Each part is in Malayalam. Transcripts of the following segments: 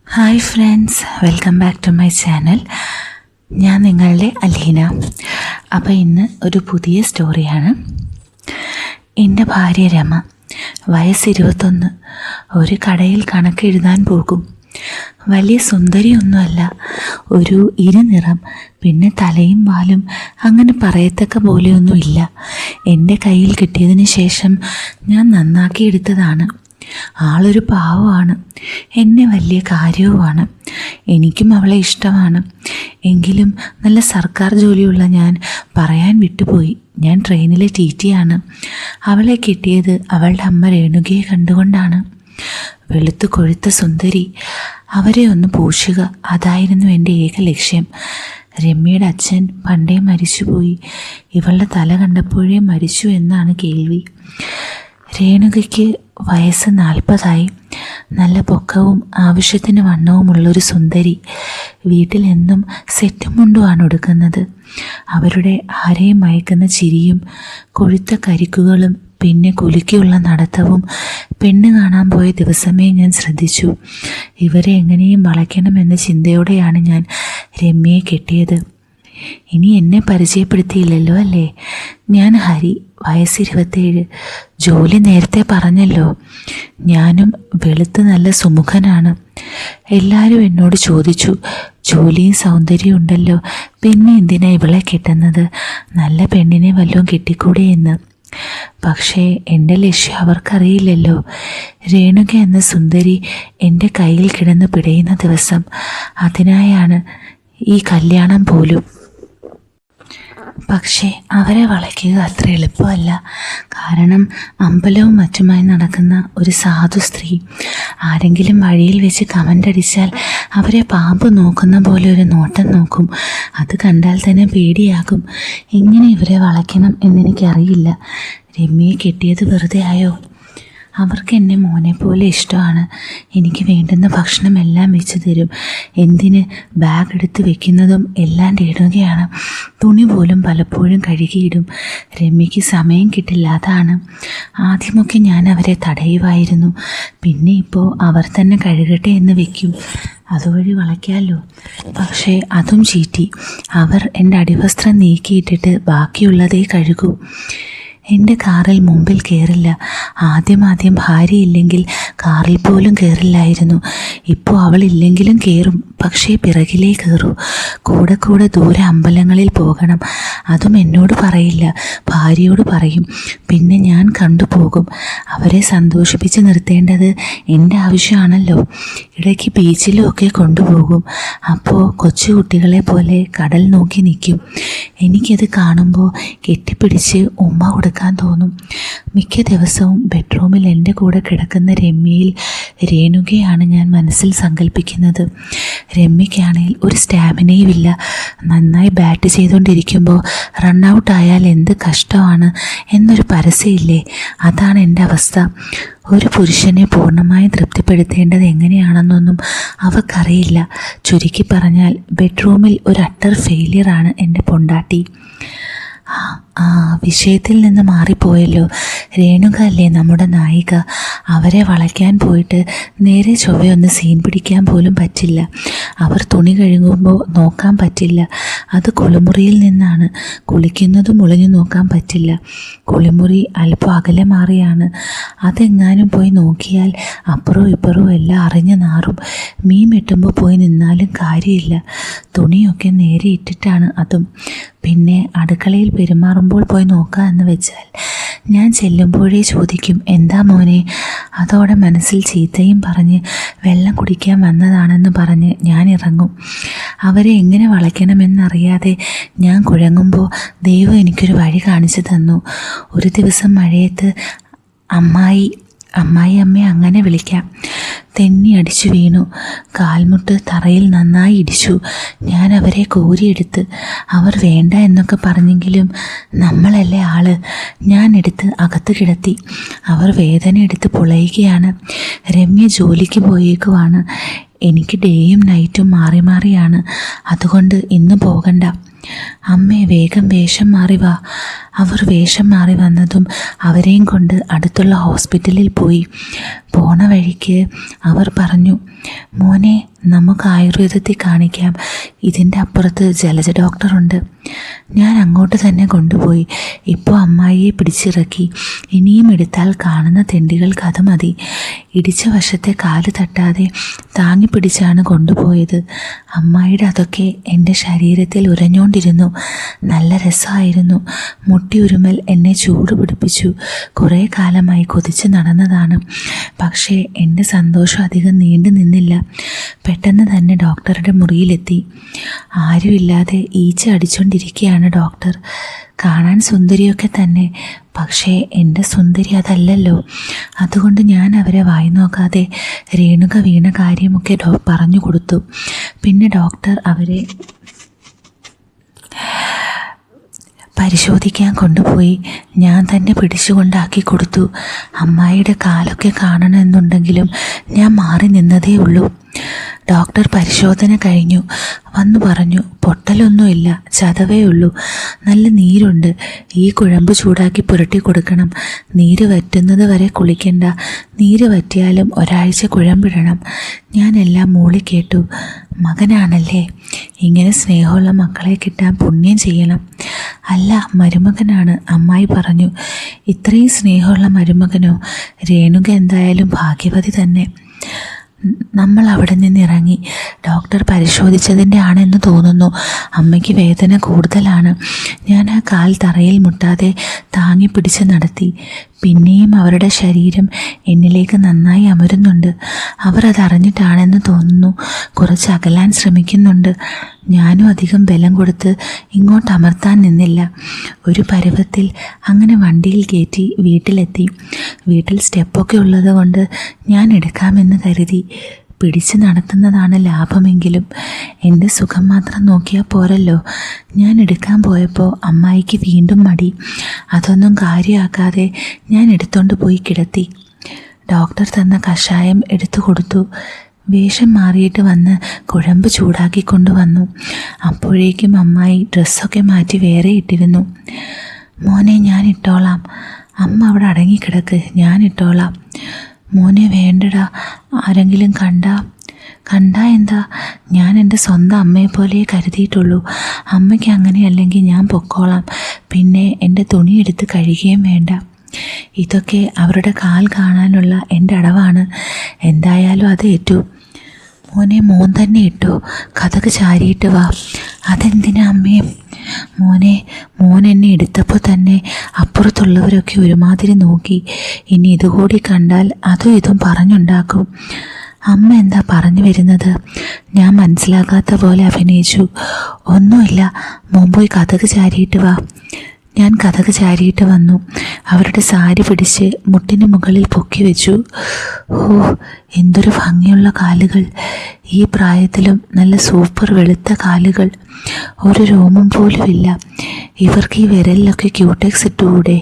Hi friends, welcome back to my channel. ഞാൻ നിങ്ങളുടെ അലീന. അപ്പോൾ ഇന്ന് ഒരു പുതിയ സ്റ്റോറിയാണ്. എൻ്റെ ഭാര്യ രമ, വയസ്സ് 21, ഒരു കടയിൽ കണക്കെഴുതാൻ പോകും. വലിയ സുന്ദരിയൊന്നുമല്ല, ഒരു ഇരുനിറം, പിന്നെ തലയും വാലും അങ്ങനെ പറയത്തക്ക പോലെയൊന്നുമില്ല. എൻ്റെ കയ്യിൽ കിട്ടിയതിന് ശേഷം ഞാൻ നന്നാക്കിയെടുത്തതാണ്. ആളൊരു പാവമാണ്, എന്നെ വലിയ കാര്യവുമാണ്. എനിക്കും അവളെ ഇഷ്ടമാണ്. എങ്കിലും നല്ല സർക്കാർ ജോലിയുള്ള ഞാൻ പറയാൻ വിട്ടുപോയി. ഞാൻ ട്രെയിനിലെ ടിടിയാണ്. അവളെ കിട്ടിയത് അവളുടെ അമ്മ രേണുകയെ കണ്ടുകൊണ്ടാണ്. വെളുത്തു കൊഴുത്ത സുന്ദരി, അവരെ ഒന്ന് പൂശുക, അതായിരുന്നു എൻ്റെ ഏക ലക്ഷ്യം. രമ്യയുടെ അച്ഛൻ പണ്ടേ മരിച്ചുപോയി. ഇവളുടെ തല കണ്ടപ്പോഴേ മരിച്ചു എന്നാണ് കേൾവി. രേണുകയ്ക്ക് വയസ്സ് 40ആയി. നല്ല പൊക്കവും ആവശ്യത്തിന് വണ്ണവുമുള്ളൊരു സുന്ദരി. വീട്ടിലെന്നും സെറ്റും മുണ്ടുമാണ് ഉടുക്കുന്നത്. അവരുടെ ആരെയും മയക്കുന്ന ചിരിയും കൊഴുത്ത കരിക്കുകളും പിന്നെ കുലുക്കിയുള്ള നടത്തവും പെണ്ണ് കാണാൻ പോയ ദിവസമേ ഞാൻ ശ്രദ്ധിച്ചു. ഇവരെ എങ്ങനെയും വളയ്ക്കണമെന്ന ചിന്തയോടെയാണ് ഞാൻ രമ്യയെ കെട്ടിയത്. ഇനി എന്നെ പരിചയപ്പെടുത്തിയില്ലല്ലോ അല്ലേ? ഞാൻ ഹരി, വയസ്സ് 27, ജോലി നേരത്തെ പറഞ്ഞല്ലോ. ഞാനും വെളുത്ത് നല്ല സുമുഖനാണ്. എല്ലാവരും എന്നോട് ചോദിച്ചു, ജോലിയും സൗന്ദര്യവും ഉണ്ടല്ലോ, പിന്നെ എന്തിനാ ഇവളെ കിട്ടുന്നത്? നല്ല പെണ്ണിനെ വല്ലതും കിട്ടിക്കൂടെ എന്ന്. പക്ഷേ എൻ്റെ ലക്ഷ്യം അവർക്കറിയില്ലല്ലോ. രേണുക എന്ന സുന്ദരി എൻ്റെ കയ്യിൽ കിടന്ന് പിടയുന്ന ദിവസം, അതിനായാണ് ഈ കല്യാണം പോലും. പക്ഷേ അവരെ വളയ്ക്കുക അത്ര എളുപ്പമല്ല. കാരണം അമ്പലവും മറ്റുമായി നടക്കുന്ന ഒരു സാധു സ്ത്രീ ആരെങ്കിലും വഴിയിൽ വെച്ച് കമൻ്റ് അടിച്ചാൽ അവരെ പാമ്പ് നോക്കുന്ന പോലെ ഒരു നോട്ടം നോക്കും. അത് കണ്ടാൽ തന്നെ പേടിയാകും. എങ്ങനെ ഇവരെ വളയ്ക്കണം എന്നെനിക്കറിയില്ല. രമ്യയെ കെട്ടിയത് വെറുതെ ആയോ? അവർക്ക് എന്നെ മോനെ പോലെ ഇഷ്ടമാണ്. എനിക്ക് വേണ്ടുന്ന ഭക്ഷണമെല്ലാം വെച്ച് തരും. എന്തിന് ബാഗ് എടുത്ത് വെക്കുന്നതും എല്ലാം രേണുകയാണ്. തുണി പോലും പലപ്പോഴും കഴുകിയിടും. രമ്യയ്ക്ക് സമയം കിട്ടില്ല, അതാണ്. ആദ്യമൊക്കെ ഞാൻ അവരെ തടയുമായിരുന്നു. പിന്നെ ഇപ്പോൾ അവർ തന്നെ കഴുകട്ടെ എന്ന് വെക്കും. അതുവഴി വളയ്ക്കാമല്ലോ. പക്ഷേ അതും ചീറ്റി. അവർ എൻ്റെ അടിവസ്ത്രം നീക്കിയിട്ടിട്ട് ബാക്കിയുള്ളതേ കഴുകൂ. എൻ്റെ കാറിൽ മുമ്പിൽ കയറില്ല. ആദ്യം ഭാര്യയില്ലെങ്കിൽ കാറിൽ പോലും കയറില്ലായിരുന്നു. ഇപ്പോൾ അവളില്ലെങ്കിലും കയറും, പക്ഷേ പിറകിലേ കയറൂ. കൂടെ ദൂരെ അമ്പലങ്ങളിൽ പോകണം. അതും എന്നോട് പറയില്ല, ഭാര്യയോട് പറയും. പിന്നെ ഞാൻ കണ്ടുപോകും. അവരെ സന്തോഷിപ്പിച്ച് നിർത്തേണ്ടത് എൻ്റെ ആവശ്യമാണല്ലോ. ഇടയ്ക്ക് ബീച്ചിലും ഒക്കെ കൊണ്ടുപോകും. അപ്പോൾ കൊച്ചുകുട്ടികളെ പോലെ കടൽ നോക്കി നിൽക്കും. എനിക്കത് കാണുമ്പോൾ കെട്ടിപ്പിടിച്ച് ഉമ്മ കൊടുക്കാൻ തോന്നും. മിക്ക ദിവസവും ബെഡ്റൂമിൽ എൻ്റെ കൂടെ കിടക്കുന്ന രമ്യയിൽ രേണുകയാണ് ഞാൻ മനസ്സിൽ സങ്കല്പിക്കുന്നത്. രമ്യയ്ക്കാണെങ്കിൽ ഒരു സ്റ്റാമിനയുമില്ല. നന്നായി ബാറ്റ് ചെയ്തുകൊണ്ടിരിക്കുമ്പോൾ റണ്ണൗട്ട് ആയാൽ എന്ത് കഷ്ടമാണ് എന്നൊരു പരസ്യമില്ലേ? അതാണ് എൻ്റെ അവസ്ഥ. ഒരു പുരുഷനെ പൂർണ്ണമായും തൃപ്തിപ്പെടുത്തേണ്ടത് എങ്ങനെയാണെന്നൊന്നും അവൾക്കറിയില്ല. ചുരുക്കി പറഞ്ഞാൽ ബെഡ്റൂമിൽ ഒരു അട്ടർ ഫെയിലിയറാണ് എൻ്റെ പൊണ്ടാട്ടി. വിഷയത്തിൽ നിന്ന് മാറിപ്പോയല്ലോ. രേണുക അല്ലേ നമ്മുടെ നായിക. അവരെ വളയ്ക്കാൻ പോയിട്ട് നേരെ ചൊവ്വയൊന്ന് സീൻ പിടിക്കാൻ പോലും പറ്റില്ല. അവർ തുണി കഴുകുമ്പോൾ നോക്കാൻ പറ്റില്ല. അത് കുളിമുറിയിൽ നിന്നാണ്. കുളിക്കുന്നതും ഒളിഞ്ഞു നോക്കാൻ പറ്റില്ല. കുളിമുറി അല്പം അകലെ മാറിയാണ്. അതെങ്ങാനും പോയി നോക്കിയാൽ അപ്പുറവും ഇപ്പുറവും എല്ലാം അറിഞ്ഞു നാറും. മീൻ വെട്ടുമ്പോൾ പോയി നിന്നാലും കാര്യമില്ല. തുണിയൊക്കെ നേരെ ഇട്ടിട്ടാണ് അതും. പിന്നെ അടുക്കളയിൽ പെരുമാറുമ്പോൾ പോയി നോക്കുക എന്ന് വെച്ചാൽ ഞാൻ ചെല്ലുമ്പോഴേ ചോദിക്കും, എന്താ മോനെ? അതോടെ മനസ്സിൽ ചീത്തയും പറഞ്ഞ് വെള്ളം കുടിക്കാൻ വന്നതാണെന്ന് പറഞ്ഞ് ഞാൻ ഇറങ്ങും. അവരെ എങ്ങനെ വളയ്ക്കണമെന്നറിയാതെ ഞാൻ കുഴങ്ങുമ്പോൾ ദൈവം എനിക്കൊരു വഴി കാണിച്ചു തന്നു. ഒരു ദിവസം മഴയത്ത് അമ്മായി അമ്മയെ അങ്ങനെ വിളിക്കാം, തെന്നി അടിച്ചു വീണു. കാൽമുട്ട് തറയിൽ നന്നായി ഇടിച്ചു. ഞാൻ അവരെ കോരിയെടുത്ത്. അവർ വേണ്ട എന്നൊക്കെ പറഞ്ഞെങ്കിലും നമ്മളല്ലേ ആള്. ഞാൻ എടുത്ത് അകത്ത് കിടത്തി. അവർ വേദന എടുത്ത് പുളയുകയാണ്. രമ്യ ജോലിക്ക് പോയേക്കുവാണ്. എനിക്ക് ഡേയും നൈറ്റും മാറിയാണ്. അതുകൊണ്ട് ഇന്ന് പോകണ്ട. അമ്മേ, വേഗം വേഷം മാറി വാ. അവർ വേഷം മാറി വന്നതും അവരെയും കൊണ്ട് അടുത്തുള്ള ഹോസ്പിറ്റലിൽ പോയി. പോണ വഴിക്ക് അവർ പറഞ്ഞു, മോനെ നമുക്ക് ആയുർവേദത്തിൽ കാണിക്കാം, ഇതിൻ്റെ അപ്പുറത്ത് ജലജ ഡോക്ടറുണ്ട്. ഞാൻ അങ്ങോട്ട് തന്നെ കൊണ്ടുപോയി. ഇപ്പോൾ അമ്മായിയെ പിടിച്ചിറക്കി. ഇനിയും എടുത്താൽ കാണുന്ന തെണ്ടികൾക്ക് അത് മതി. ഇടിച്ച വശത്തെ കാല് തട്ടാതെ താങ്ങി പിടിച്ചാണ് കൊണ്ടുപോയത്. അമ്മായിയുടെ അതൊക്കെ എൻ്റെ ശരീരത്തിൽ ഉരഞ്ഞുകൊണ്ടിരുന്നു. നല്ല രസമായിരുന്നു. മുട്ടിയുരുമൽ എന്നെ ചൂട് പിടിപ്പിച്ചു. കുറേ കാലമായി കൊതിച്ച് നടന്നതാണ്. പക്ഷേ എൻ്റെ സന്തോഷം അധികം നീണ്ടു നിന്നില്ല. പെട്ടെന്ന് തന്നെ ഡോക്ടറുടെ മുറിയിലെത്തി. ആരുമില്ലാതെ ഈച്ച അടിച്ചുകൊണ്ടിരിക്കുകയാണ് ഡോക്ടർ. കാണാൻ സുന്ദരിയൊക്കെ തന്നെ, പക്ഷേ എൻ്റെ സുന്ദരി അതല്ലല്ലോ. അതുകൊണ്ട് ഞാൻ അവരെ വായി നോക്കാതെ രേണുക വീണ കാര്യമൊക്കെ പറഞ്ഞു കൊടുത്തു. പിന്നെ ഡോക്ടർ അവരെ പരിശോധിക്കാൻ കൊണ്ടുപോയി. ഞാൻ തന്നെ പിടിച്ചുകൊണ്ടാക്കി കൊടുത്തു. അമ്മായിയുടെ കാലൊക്കെ കാണണമെന്നുണ്ടെങ്കിലും ഞാൻ മാറി നിന്നതേ ഉള്ളൂ. ഡോക്ടർ പരിശോധന കഴിഞ്ഞു വന്നു പറഞ്ഞു, പൊട്ടലൊന്നുമില്ല, ചതവേ ഉള്ളൂ. നല്ല നീരുണ്ട്. ഈ കുഴമ്പ് ചൂടാക്കി പുരട്ടി കൊടുക്കണം. നീര് വറ്റുന്നത് വരെ കുളിക്കണ്ട. നീര് വറ്റിയാലും ഒരാഴ്ച കുഴമ്പിടണം. ഞാനെല്ലാം മൂളി കേട്ടു. മകനാണല്ലേ? ഇങ്ങനെ സ്നേഹമുള്ള മക്കളെ കിട്ടാൻ പുണ്യം ചെയ്യണം. അല്ല, മരുമകനാണ്, അമ്മായി പറഞ്ഞു. ഇത്രയും സ്നേഹമുള്ള മരുമകനോ? രേണുക എന്തായാലും ഭാഗ്യവതി തന്നെ. നമ്മൾ അവിടെ നിന്നിറങ്ങി. ഡോക്ടർ പരിശോധിച്ചതിൻ്റെ ആണെന്ന് തോന്നുന്നു. അമ്മയ്ക്ക് വേദന കൂടുതലാണ്. ഞാൻ ആ കാൽ തറയിൽ മുട്ടാതെ താങ്ങി പിടിച്ച് നടത്തി. പിന്നെയും അവരുടെ ശരീരം എന്നിലേക്ക് നന്നായി അമരുന്നുണ്ട്. അവർ അതറിഞ്ഞിട്ടാണെന്ന് തോന്നുന്നു. കുറച്ച് അകലാൻ ശ്രമിക്കുന്നുണ്ട്. ഞാനും അധികം ബലം കൊടുത്ത് ഇങ്ങോട്ട് അമർത്താൻ നിന്നില്ല. ഒരു പരുവത്തിൽ അങ്ങനെ വണ്ടിയിൽ കയറ്റി വീട്ടിലെത്തി. വീട്ടിൽ സ്റ്റെപ്പൊക്കെ ഉള്ളത് കൊണ്ട് ഞാൻ എടുക്കാമെന്ന് കരുതി. പിടിച്ച് നടത്തുന്നതാണ് ലാഭമെങ്കിലും എൻ്റെ സുഖം മാത്രം നോക്കിയാൽ പോരല്ലോ. ഞാൻ എടുക്കാൻ പോയപ്പോൾ അമ്മായിക്ക് വീണ്ടും മടി. അതൊന്നും കാര്യമാക്കാതെ ഞാൻ എടുത്തോണ്ട് പോയി കിടത്തി. ഡോക്ടർ തന്ന കഷായം എടുത്തു കൊടുത്തു. വേഷം മാറിയിട്ട് വന്ന് കുഴമ്പ് ചൂടാക്കിക്കൊണ്ട് വന്നു. അപ്പോഴേക്കും അമ്മായി ഡ്രസ്സൊക്കെ മാറ്റി വേറെ ഇട്ടിരുന്നു. മോനെ, ഞാൻ ഇട്ടോളാം. അമ്മ അവിടെ അടങ്ങിക്കിടക്ക്, ഞാൻ ഇട്ടോളാം. മോനെ, വേണ്ടടാ. ആരെങ്കിലും കണ്ടാ എന്താ? ഞാൻ എൻ്റെ സ്വന്തം അമ്മയെപ്പോലെ കരുതിയിട്ടുള്ളൂ. അമ്മയ്ക്ക് അങ്ങനെയല്ലെങ്കിൽ ഞാൻ പൊക്കോളാം. പിന്നെ എൻ്റെ തുണി എടുത്ത് കഴുകുകയും വേണ്ട. ഇതൊക്കെ അവരുടെ കാൽ കാണാനുള്ള എൻ്റെ അടവാണ്. എന്തായാലും അത് ഏറ്റു. മോനെ, മോൻ തന്നെ ഇട്ടോ. കഥക് ചാരിയിട്ട് വാ. അതെന്തിനാ അമ്മേ? മോൻ എന്നെ എടുത്തപ്പോൾ തന്നെ അപ്പുറത്തുള്ളവരൊക്കെ ഒരുമാതിരി നോക്കി. ഇനി ഇതുകൂടി കണ്ടാൽ അതും ഇതും പറഞ്ഞുണ്ടാക്കും. അമ്മ എന്താ പറഞ്ഞു വരുന്നത്? ഞാൻ മനസ്സിലാക്കാത്ത പോലെ അഭിനയിച്ചു. ഒന്നുമില്ല, മോൻ പോയി കഥക് ചാരിയിട്ട് വാ. ഞാൻ കഥക് ചാരിയിട്ട് വന്നു. അവരുടെ സാരി പിടിച്ച് മുട്ടിന് മുകളിൽ പൊക്കി വെച്ചു. ഓ, എന്തൊരു ഭംഗിയുള്ള കാലുകൾ! ഈ പ്രായത്തിലും നല്ല സൂപ്പർ വെളുത്ത കാലുകൾ. ഒരു രോമം പോലും ഇല്ല. ഇവർക്ക് ഈ വിരലിലൊക്കെ ക്യൂടെക്സ് ഇട്ടുകൂടെ?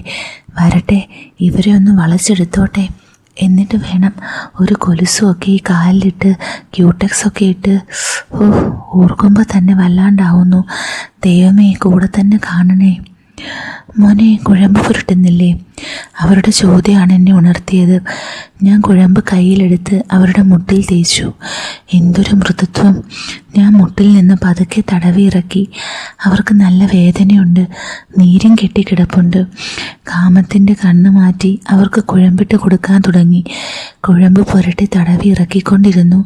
വരട്ടെ, ഇവരെ ഒന്ന് വളച്ചെടുത്തോട്ടെ. എന്നിട്ട് വേണം ഒരു കൊലുസുമൊക്കെ ഈ കാലിലിട്ട് ക്യൂടെക്സൊക്കെ ഇട്ട്. ഓർക്കുമ്പോൾ തന്നെ വല്ലാണ്ടാവുന്നു. ദൈവമേ, കൂടെ തന്നെ കാണണേ. മോനെ, കുഴമ്പ് പുരട്ടുന്നില്ലേ? അവരുടെ ചോദ്യമാണ് എന്നെ ഉണർത്തിയത്. ഞാൻ കുഴമ്പ് കയ്യിലെടുത്ത് അവരുടെ മുട്ടിൽ തേച്ചു. എന്തൊരു മൃദുത്വം! ഞാൻ മുട്ടിൽ നിന്ന് പതുക്കെ തടവി ഇറക്കി. അവർക്ക് നല്ല വേദനയുണ്ട്. നീരും കെട്ടിക്കിടപ്പുണ്ട്. കാമത്തിൻ്റെ കണ്ണ് മാറ്റി അവർക്ക് കുഴമ്പിട്ട് കൊടുക്കാൻ തുടങ്ങി. കുഴമ്പ് പുരട്ടി തടവി ഇറക്കിക്കൊണ്ടിരുന്നു.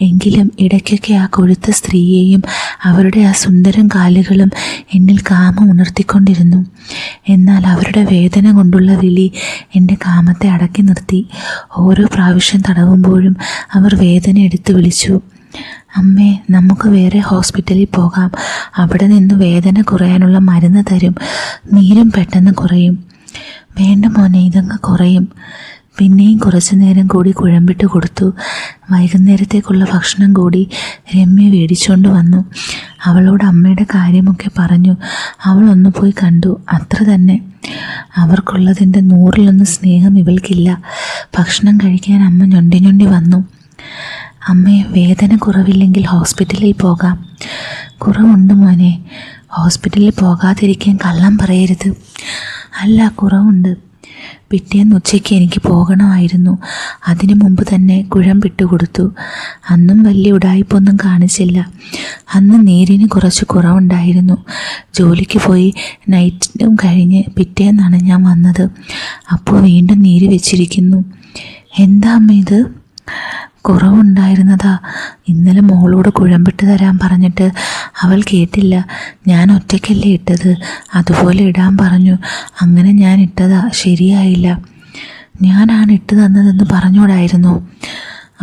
എങ്കിലും ഇടയ്ക്കൊക്കെ ആ കൊഴുത്ത സ്ത്രീയെയും അവരുടെ ആ സുന്ദരം കാലുകളും എന്നിൽ കാമം ഉണർത്തിക്കൊണ്ടിരുന്നു. എന്നാൽ അവരുടെ വേദന കൊണ്ടുള്ള വിളി എൻ്റെ കാമത്തെ അടക്കി നിർത്തി. ഓരോ പ്രാവശ്യം തടവുമ്പോഴും അവർ വേദന എടുത്ത് വിളിച്ചു. അമ്മേ, നമുക്ക് വേറെ ഹോസ്പിറ്റലിൽ പോകാം. അവിടെ നിന്ന് വേദന കുറയാനുള്ള മരുന്ന് തരും. നീരും പെട്ടെന്ന് കുറയും. വേണ്ട മോനെ, ഇതങ്ങ് കുറയും. പിന്നെയും കുറച്ചു നേരം കൂടി കുഴമ്പിട്ട് കൊടുത്തു. വൈകുന്നേരത്തേക്കുള്ള ഭക്ഷണം കൂടി രമ്യ മേടിച്ചുകൊണ്ട് വന്നു. അവളോട് അമ്മയുടെ കാര്യമൊക്കെ പറഞ്ഞു. അവൾ ഒന്ന് പോയി കണ്ടു, അത്ര തന്നെ. അവർക്കുള്ളതിൻ്റെ 100-1 സ്നേഹം ഇവൾക്കില്ല. ഭക്ഷണം കഴിക്കാൻ അമ്മ ഞൊണ്ടി വന്നു. അമ്മേ, വേദന കുറവില്ലെങ്കിൽ ഹോസ്പിറ്റലിൽ പോകാം. കുറവുണ്ട് മോനെ. ഹോസ്പിറ്റലിൽ പോകാതിരിക്കാൻ കള്ളം പറയരുത്. അല്ല, കുറവുണ്ട്. പിറ്റേന്ന് ഉച്ചയ്ക്ക് എനിക്ക് പോകണമായിരുന്നു. അതിനു മുമ്പ് തന്നെ കുഴമ്പിട്ട് കൊടുത്തു. അന്നും വലിയ ഉടായിപ്പൊന്നും കാണിച്ചില്ല. അന്ന് നീരിന് കുറച്ച് കുറവുണ്ടായിരുന്നു. ജോലിക്ക് പോയി നൈറ്റും കഴിഞ്ഞ് പിറ്റേന്നാണ് ഞാൻ വന്നത്. അപ്പോൾ വീണ്ടും നീര് വെച്ചിരിക്കുന്നു. എന്താ അമ്മ ഇത്? കുറവുണ്ടായിരുന്നതാ. ഇന്നലെ മോളോട് കുഴമ്പിട്ട് തരാൻ പറഞ്ഞിട്ട് അവൾ കേട്ടില്ല. ഞാൻ ഒറ്റയ്ക്കല്ലേ ഇട്ടത്, അതുപോലെ ഇടാൻ പറഞ്ഞു. അങ്ങനെ ഞാൻ ഇട്ടതാ. ശരിയായില്ല. ഞാനാണ് ഇട്ട് തന്നതെന്ന് പറഞ്ഞൂടായിരുന്നു?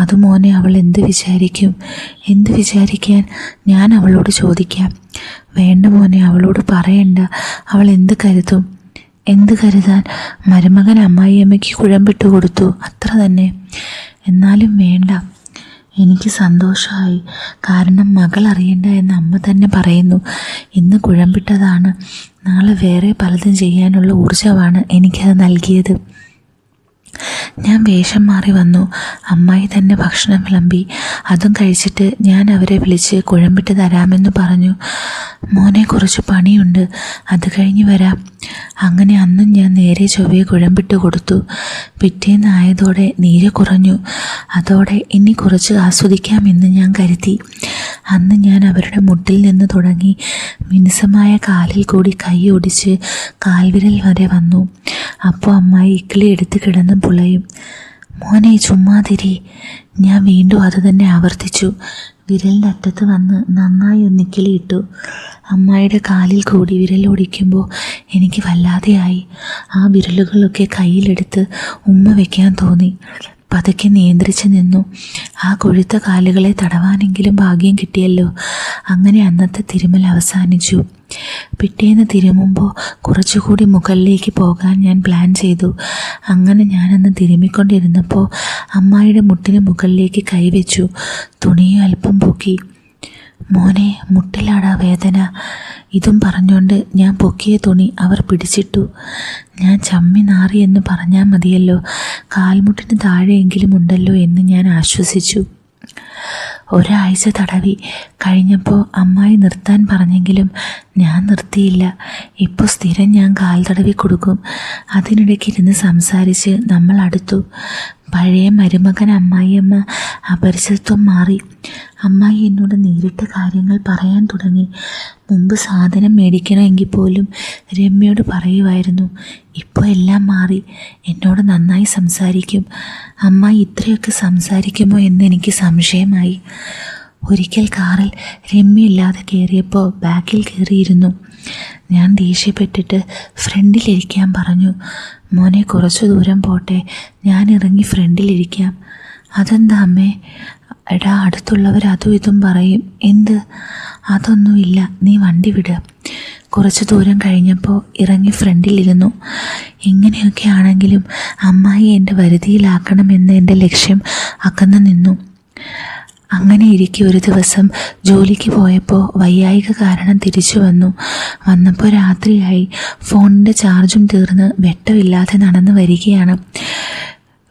അത് മോനെ അവൾ എന്ത് വിചാരിക്കും? എന്ത് വിചാരിക്കാൻ? ഞാൻ അവളോട് ചോദിക്കാം. വേണ്ട മോനെ, അവളോട് പറയണ്ട. അവൾ എന്ത് കരുതും? എന്ത് കരുതാൻ? മരുമകൻ അമ്മായിയമ്മയ്ക്ക് കുഴമ്പിട്ട് കൊടുത്തു, അത്ര തന്നെ. എന്നാലും വേണ്ട. എനിക്ക് സന്തോഷമായി. കാരണം മകൾ അറിയണ്ട എന്ന് അമ്മ തന്നെ പറയുന്നു. ഇന്ന് കുഴമ്പിട്ടതാണ്. നാളെ വേറെ പലതും ചെയ്യാനുള്ള ഊർജ്ജമാണ് എനിക്കത് നൽകിയത്. ഞാൻ വേഷം മാറി വന്നു. അമ്മായി തന്നെ ഭക്ഷണം വിളമ്പി. അതും കഴിച്ചിട്ട് ഞാൻ അവരെ വിളിച്ച് കുഴമ്പിട്ട് തരാമെന്ന് പറഞ്ഞു. മോനെ, കുറച്ച് പണിയുണ്ട്, അത് കഴിഞ്ഞ് വരാം. അങ്ങനെ അന്നും ഞാൻ നേരെ ചൊവ്വയെ കുഴമ്പിട്ട് കൊടുത്തു. പിറ്റേന്നായതോടെ നീര് കുറഞ്ഞു. അതോടെ ഇനി കുറച്ച് ആസ്വദിക്കാമെന്ന് ഞാൻ കരുതി. അന്ന് ഞാൻ അവരുടെ മുട്ടിൽ നിന്ന് തുടങ്ങി മിനുസമായ കാലിൽ കൂടി കൈ ഒടിച്ച് കാൽവിരൽ വരെ വന്നു. അപ്പോൾ അമ്മായി ഇക്കിളി എടുത്ത് കിടന്ന് പുളയും. മോനെ, ചുമ്മാതിരി. ഞാൻ വീണ്ടും അത് തന്നെ ആവർത്തിച്ചു. വിരലിൻ്റെ അറ്റത്ത് വന്ന് നന്നായി ഒന്നിക്കിളി ഇട്ടു. അമ്മായിയുടെ കാലിൽ കൂടി വിരലൊടിക്കുമ്പോൾ എനിക്ക് വല്ലാതെയായി. ആ വിരലുകളൊക്കെ കയ്യിലെടുത്ത് ഉമ്മ വയ്ക്കാൻ തോന്നി. പതുക്കെ നിയന്ത്രിച്ച് നിന്നു. ആ കൊഴുത്ത കാലുകളെ തടവാനെങ്കിലും ഭാഗ്യം കിട്ടിയല്ലോ. അങ്ങനെ അന്നത്തെ തിരുമൽ അവസാനിച്ചു. പിറ്റേന്ന് തിരുമുമ്പോൾ കുറച്ചുകൂടി മുകളിലേക്ക് പോകാൻ ഞാൻ പ്ലാൻ ചെയ്തു. അങ്ങനെ ഞാനന്ന് തിരുമ്മിക്കൊണ്ടിരുന്നപ്പോൾ അമ്മായിയുടെ മുട്ടിന് മുകളിലേക്ക് കൈവച്ചു. തുണിയും അല്പം പൊക്കി. മോനെ, മുട്ടിലാടാ വേദന. ഇതും പറഞ്ഞുകൊണ്ട് ഞാൻ പൊക്കിയ തുണി അവർ പിടിച്ചിട്ടു. ഞാൻ ചമ്മി നാറി എന്ന് പറഞ്ഞാൽ മതിയല്ലോ, കാൽമുട്ടിന് താഴെയെങ്കിലും ഉണ്ടല്ലോ എന്ന് ഞാൻ ആശ്വസിച്ചു. ഒരാഴ്ച തടവി കഴിഞ്ഞപ്പോൾ അമ്മായി നിർത്താൻ പറഞ്ഞെങ്കിലും ഞാൻ നിർത്തിയില്ല. ഇപ്പോൾ സ്ഥിരം ഞാൻ കാൽ തടവി കൊടുക്കും. അതിനിടയ്ക്ക് ഇരുന്ന് സംസാരിച്ച് നമ്മൾ അടുത്തു. പഴയ മരുമകൻ അമ്മായിയമ്മ അപരിചിതത്വം മാറി. അമ്മായി എന്നോട് നേരിട്ട് കാര്യങ്ങൾ പറയാൻ തുടങ്ങി. മുമ്പ് സാധനം മേടിക്കണമെങ്കിൽ പോലും രമ്യയോട് പറയുമായിരുന്നു. ഇപ്പോൾ എല്ലാം മാറി. എന്നോട് നന്നായി സംസാരിക്കും. അമ്മായി ഇത്രയൊക്കെ സംസാരിക്കുമോ എന്ന് എനിക്ക് സംശയമായി. ഒരിക്കൽ കാറിൽ രമ്യ ഇല്ലാതെ കയറിയപ്പോൾ ബാക്കിൽ കയറിയിരുന്നു. ഞാൻ ദേഷ്യപ്പെട്ടിട്ട് ഫ്രണ്ടിലിരിക്കാൻ പറഞ്ഞു. മോനെ, കുറച്ചു ദൂരം പോട്ടെ, ഞാൻ ഇറങ്ങി ഫ്രണ്ടിലിരിക്കാം. അതെന്താ അമ്മേ? എടാ, അടുത്തുള്ളവർ അതും ഇതും പറയും. എന്ത്? അതൊന്നുമില്ല, നീ വണ്ടി വിട്. കുറച്ച് ദൂരം കഴിഞ്ഞപ്പോൾ ഇറങ്ങി ഫ്രണ്ടിലിരുന്നു. ഇങ്ങനെയൊക്കെ ആണെങ്കിലും അമ്മായി എൻ്റെ വരുതിയിലാക്കണമെന്ന് എൻ്റെ ലക്ഷ്യം അകന്നു നിന്നു. അങ്ങനെ ഇരിക്കെ ഒരു ദിവസം ജോലിക്ക് പോയപ്പോൾ വയ്യായിക കാരണം തിരിച്ചു വന്നപ്പോൾ രാത്രിയായി. ഫോണിൻ്റെ ചാർജും തീർന്ന് വെട്ടമില്ലാതെ നടന്നു വരികയാണ്.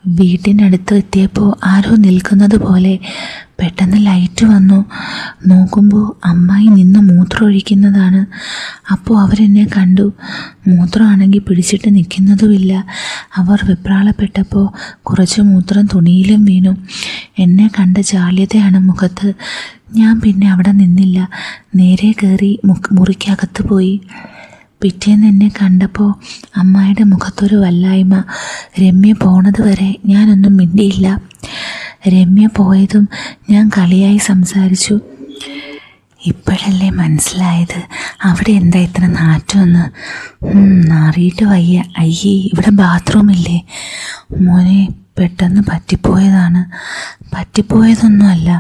വീട്ടിനടുത്ത് എത്തിയപ്പോൾ ആരോ നിൽക്കുന്നത് പോലെ പെട്ടെന്ന് ലൈറ്റ് വന്നു. നോക്കുമ്പോൾ അമ്മായി നിന്ന് മൂത്രം ഒഴിക്കുന്നതാണ്. അപ്പോൾ അവരെന്നെ കണ്ടു. മൂത്രമാണെങ്കിൽ പിടിച്ചിട്ട് നിൽക്കുന്നതുമില്ല. അവർ വെപ്രാളപ്പെട്ടപ്പോൾ കുറച്ച് മൂത്രം തുണിയിലും വീണു. എന്നെ കണ്ട ജാള്യതയാണ് മുഖത്ത്. ഞാൻ പിന്നെ അവിടെ നിന്നില്ല, നേരെ കയറി മുറിക്കകത്ത് പോയി. പിറ്റേന്ന് എന്നെ കണ്ടപ്പോൾ അമ്മായിയുടെ മുഖത്തൊരു വല്ലായ്മ. രമ്യ പോണത് വരെ ഞാനൊന്നും മിണ്ടിയില്ല. രമ്യ പോയതും ഞാൻ കളിയായി സംസാരിച്ചു. ഇപ്പോഴല്ലേ മനസ്സിലായത് അവിടെ എന്താ ഇത്ര നാറ്റമെന്ന്. നാറിയിട്ട് വയ്യ. അയ്യേ, ഇവിടെ ബാത്റൂമില്ലേ? മോനെ, പെട്ടെന്ന് പറ്റിപ്പോയതാണ്. പറ്റിപ്പോയതൊന്നുമല്ല,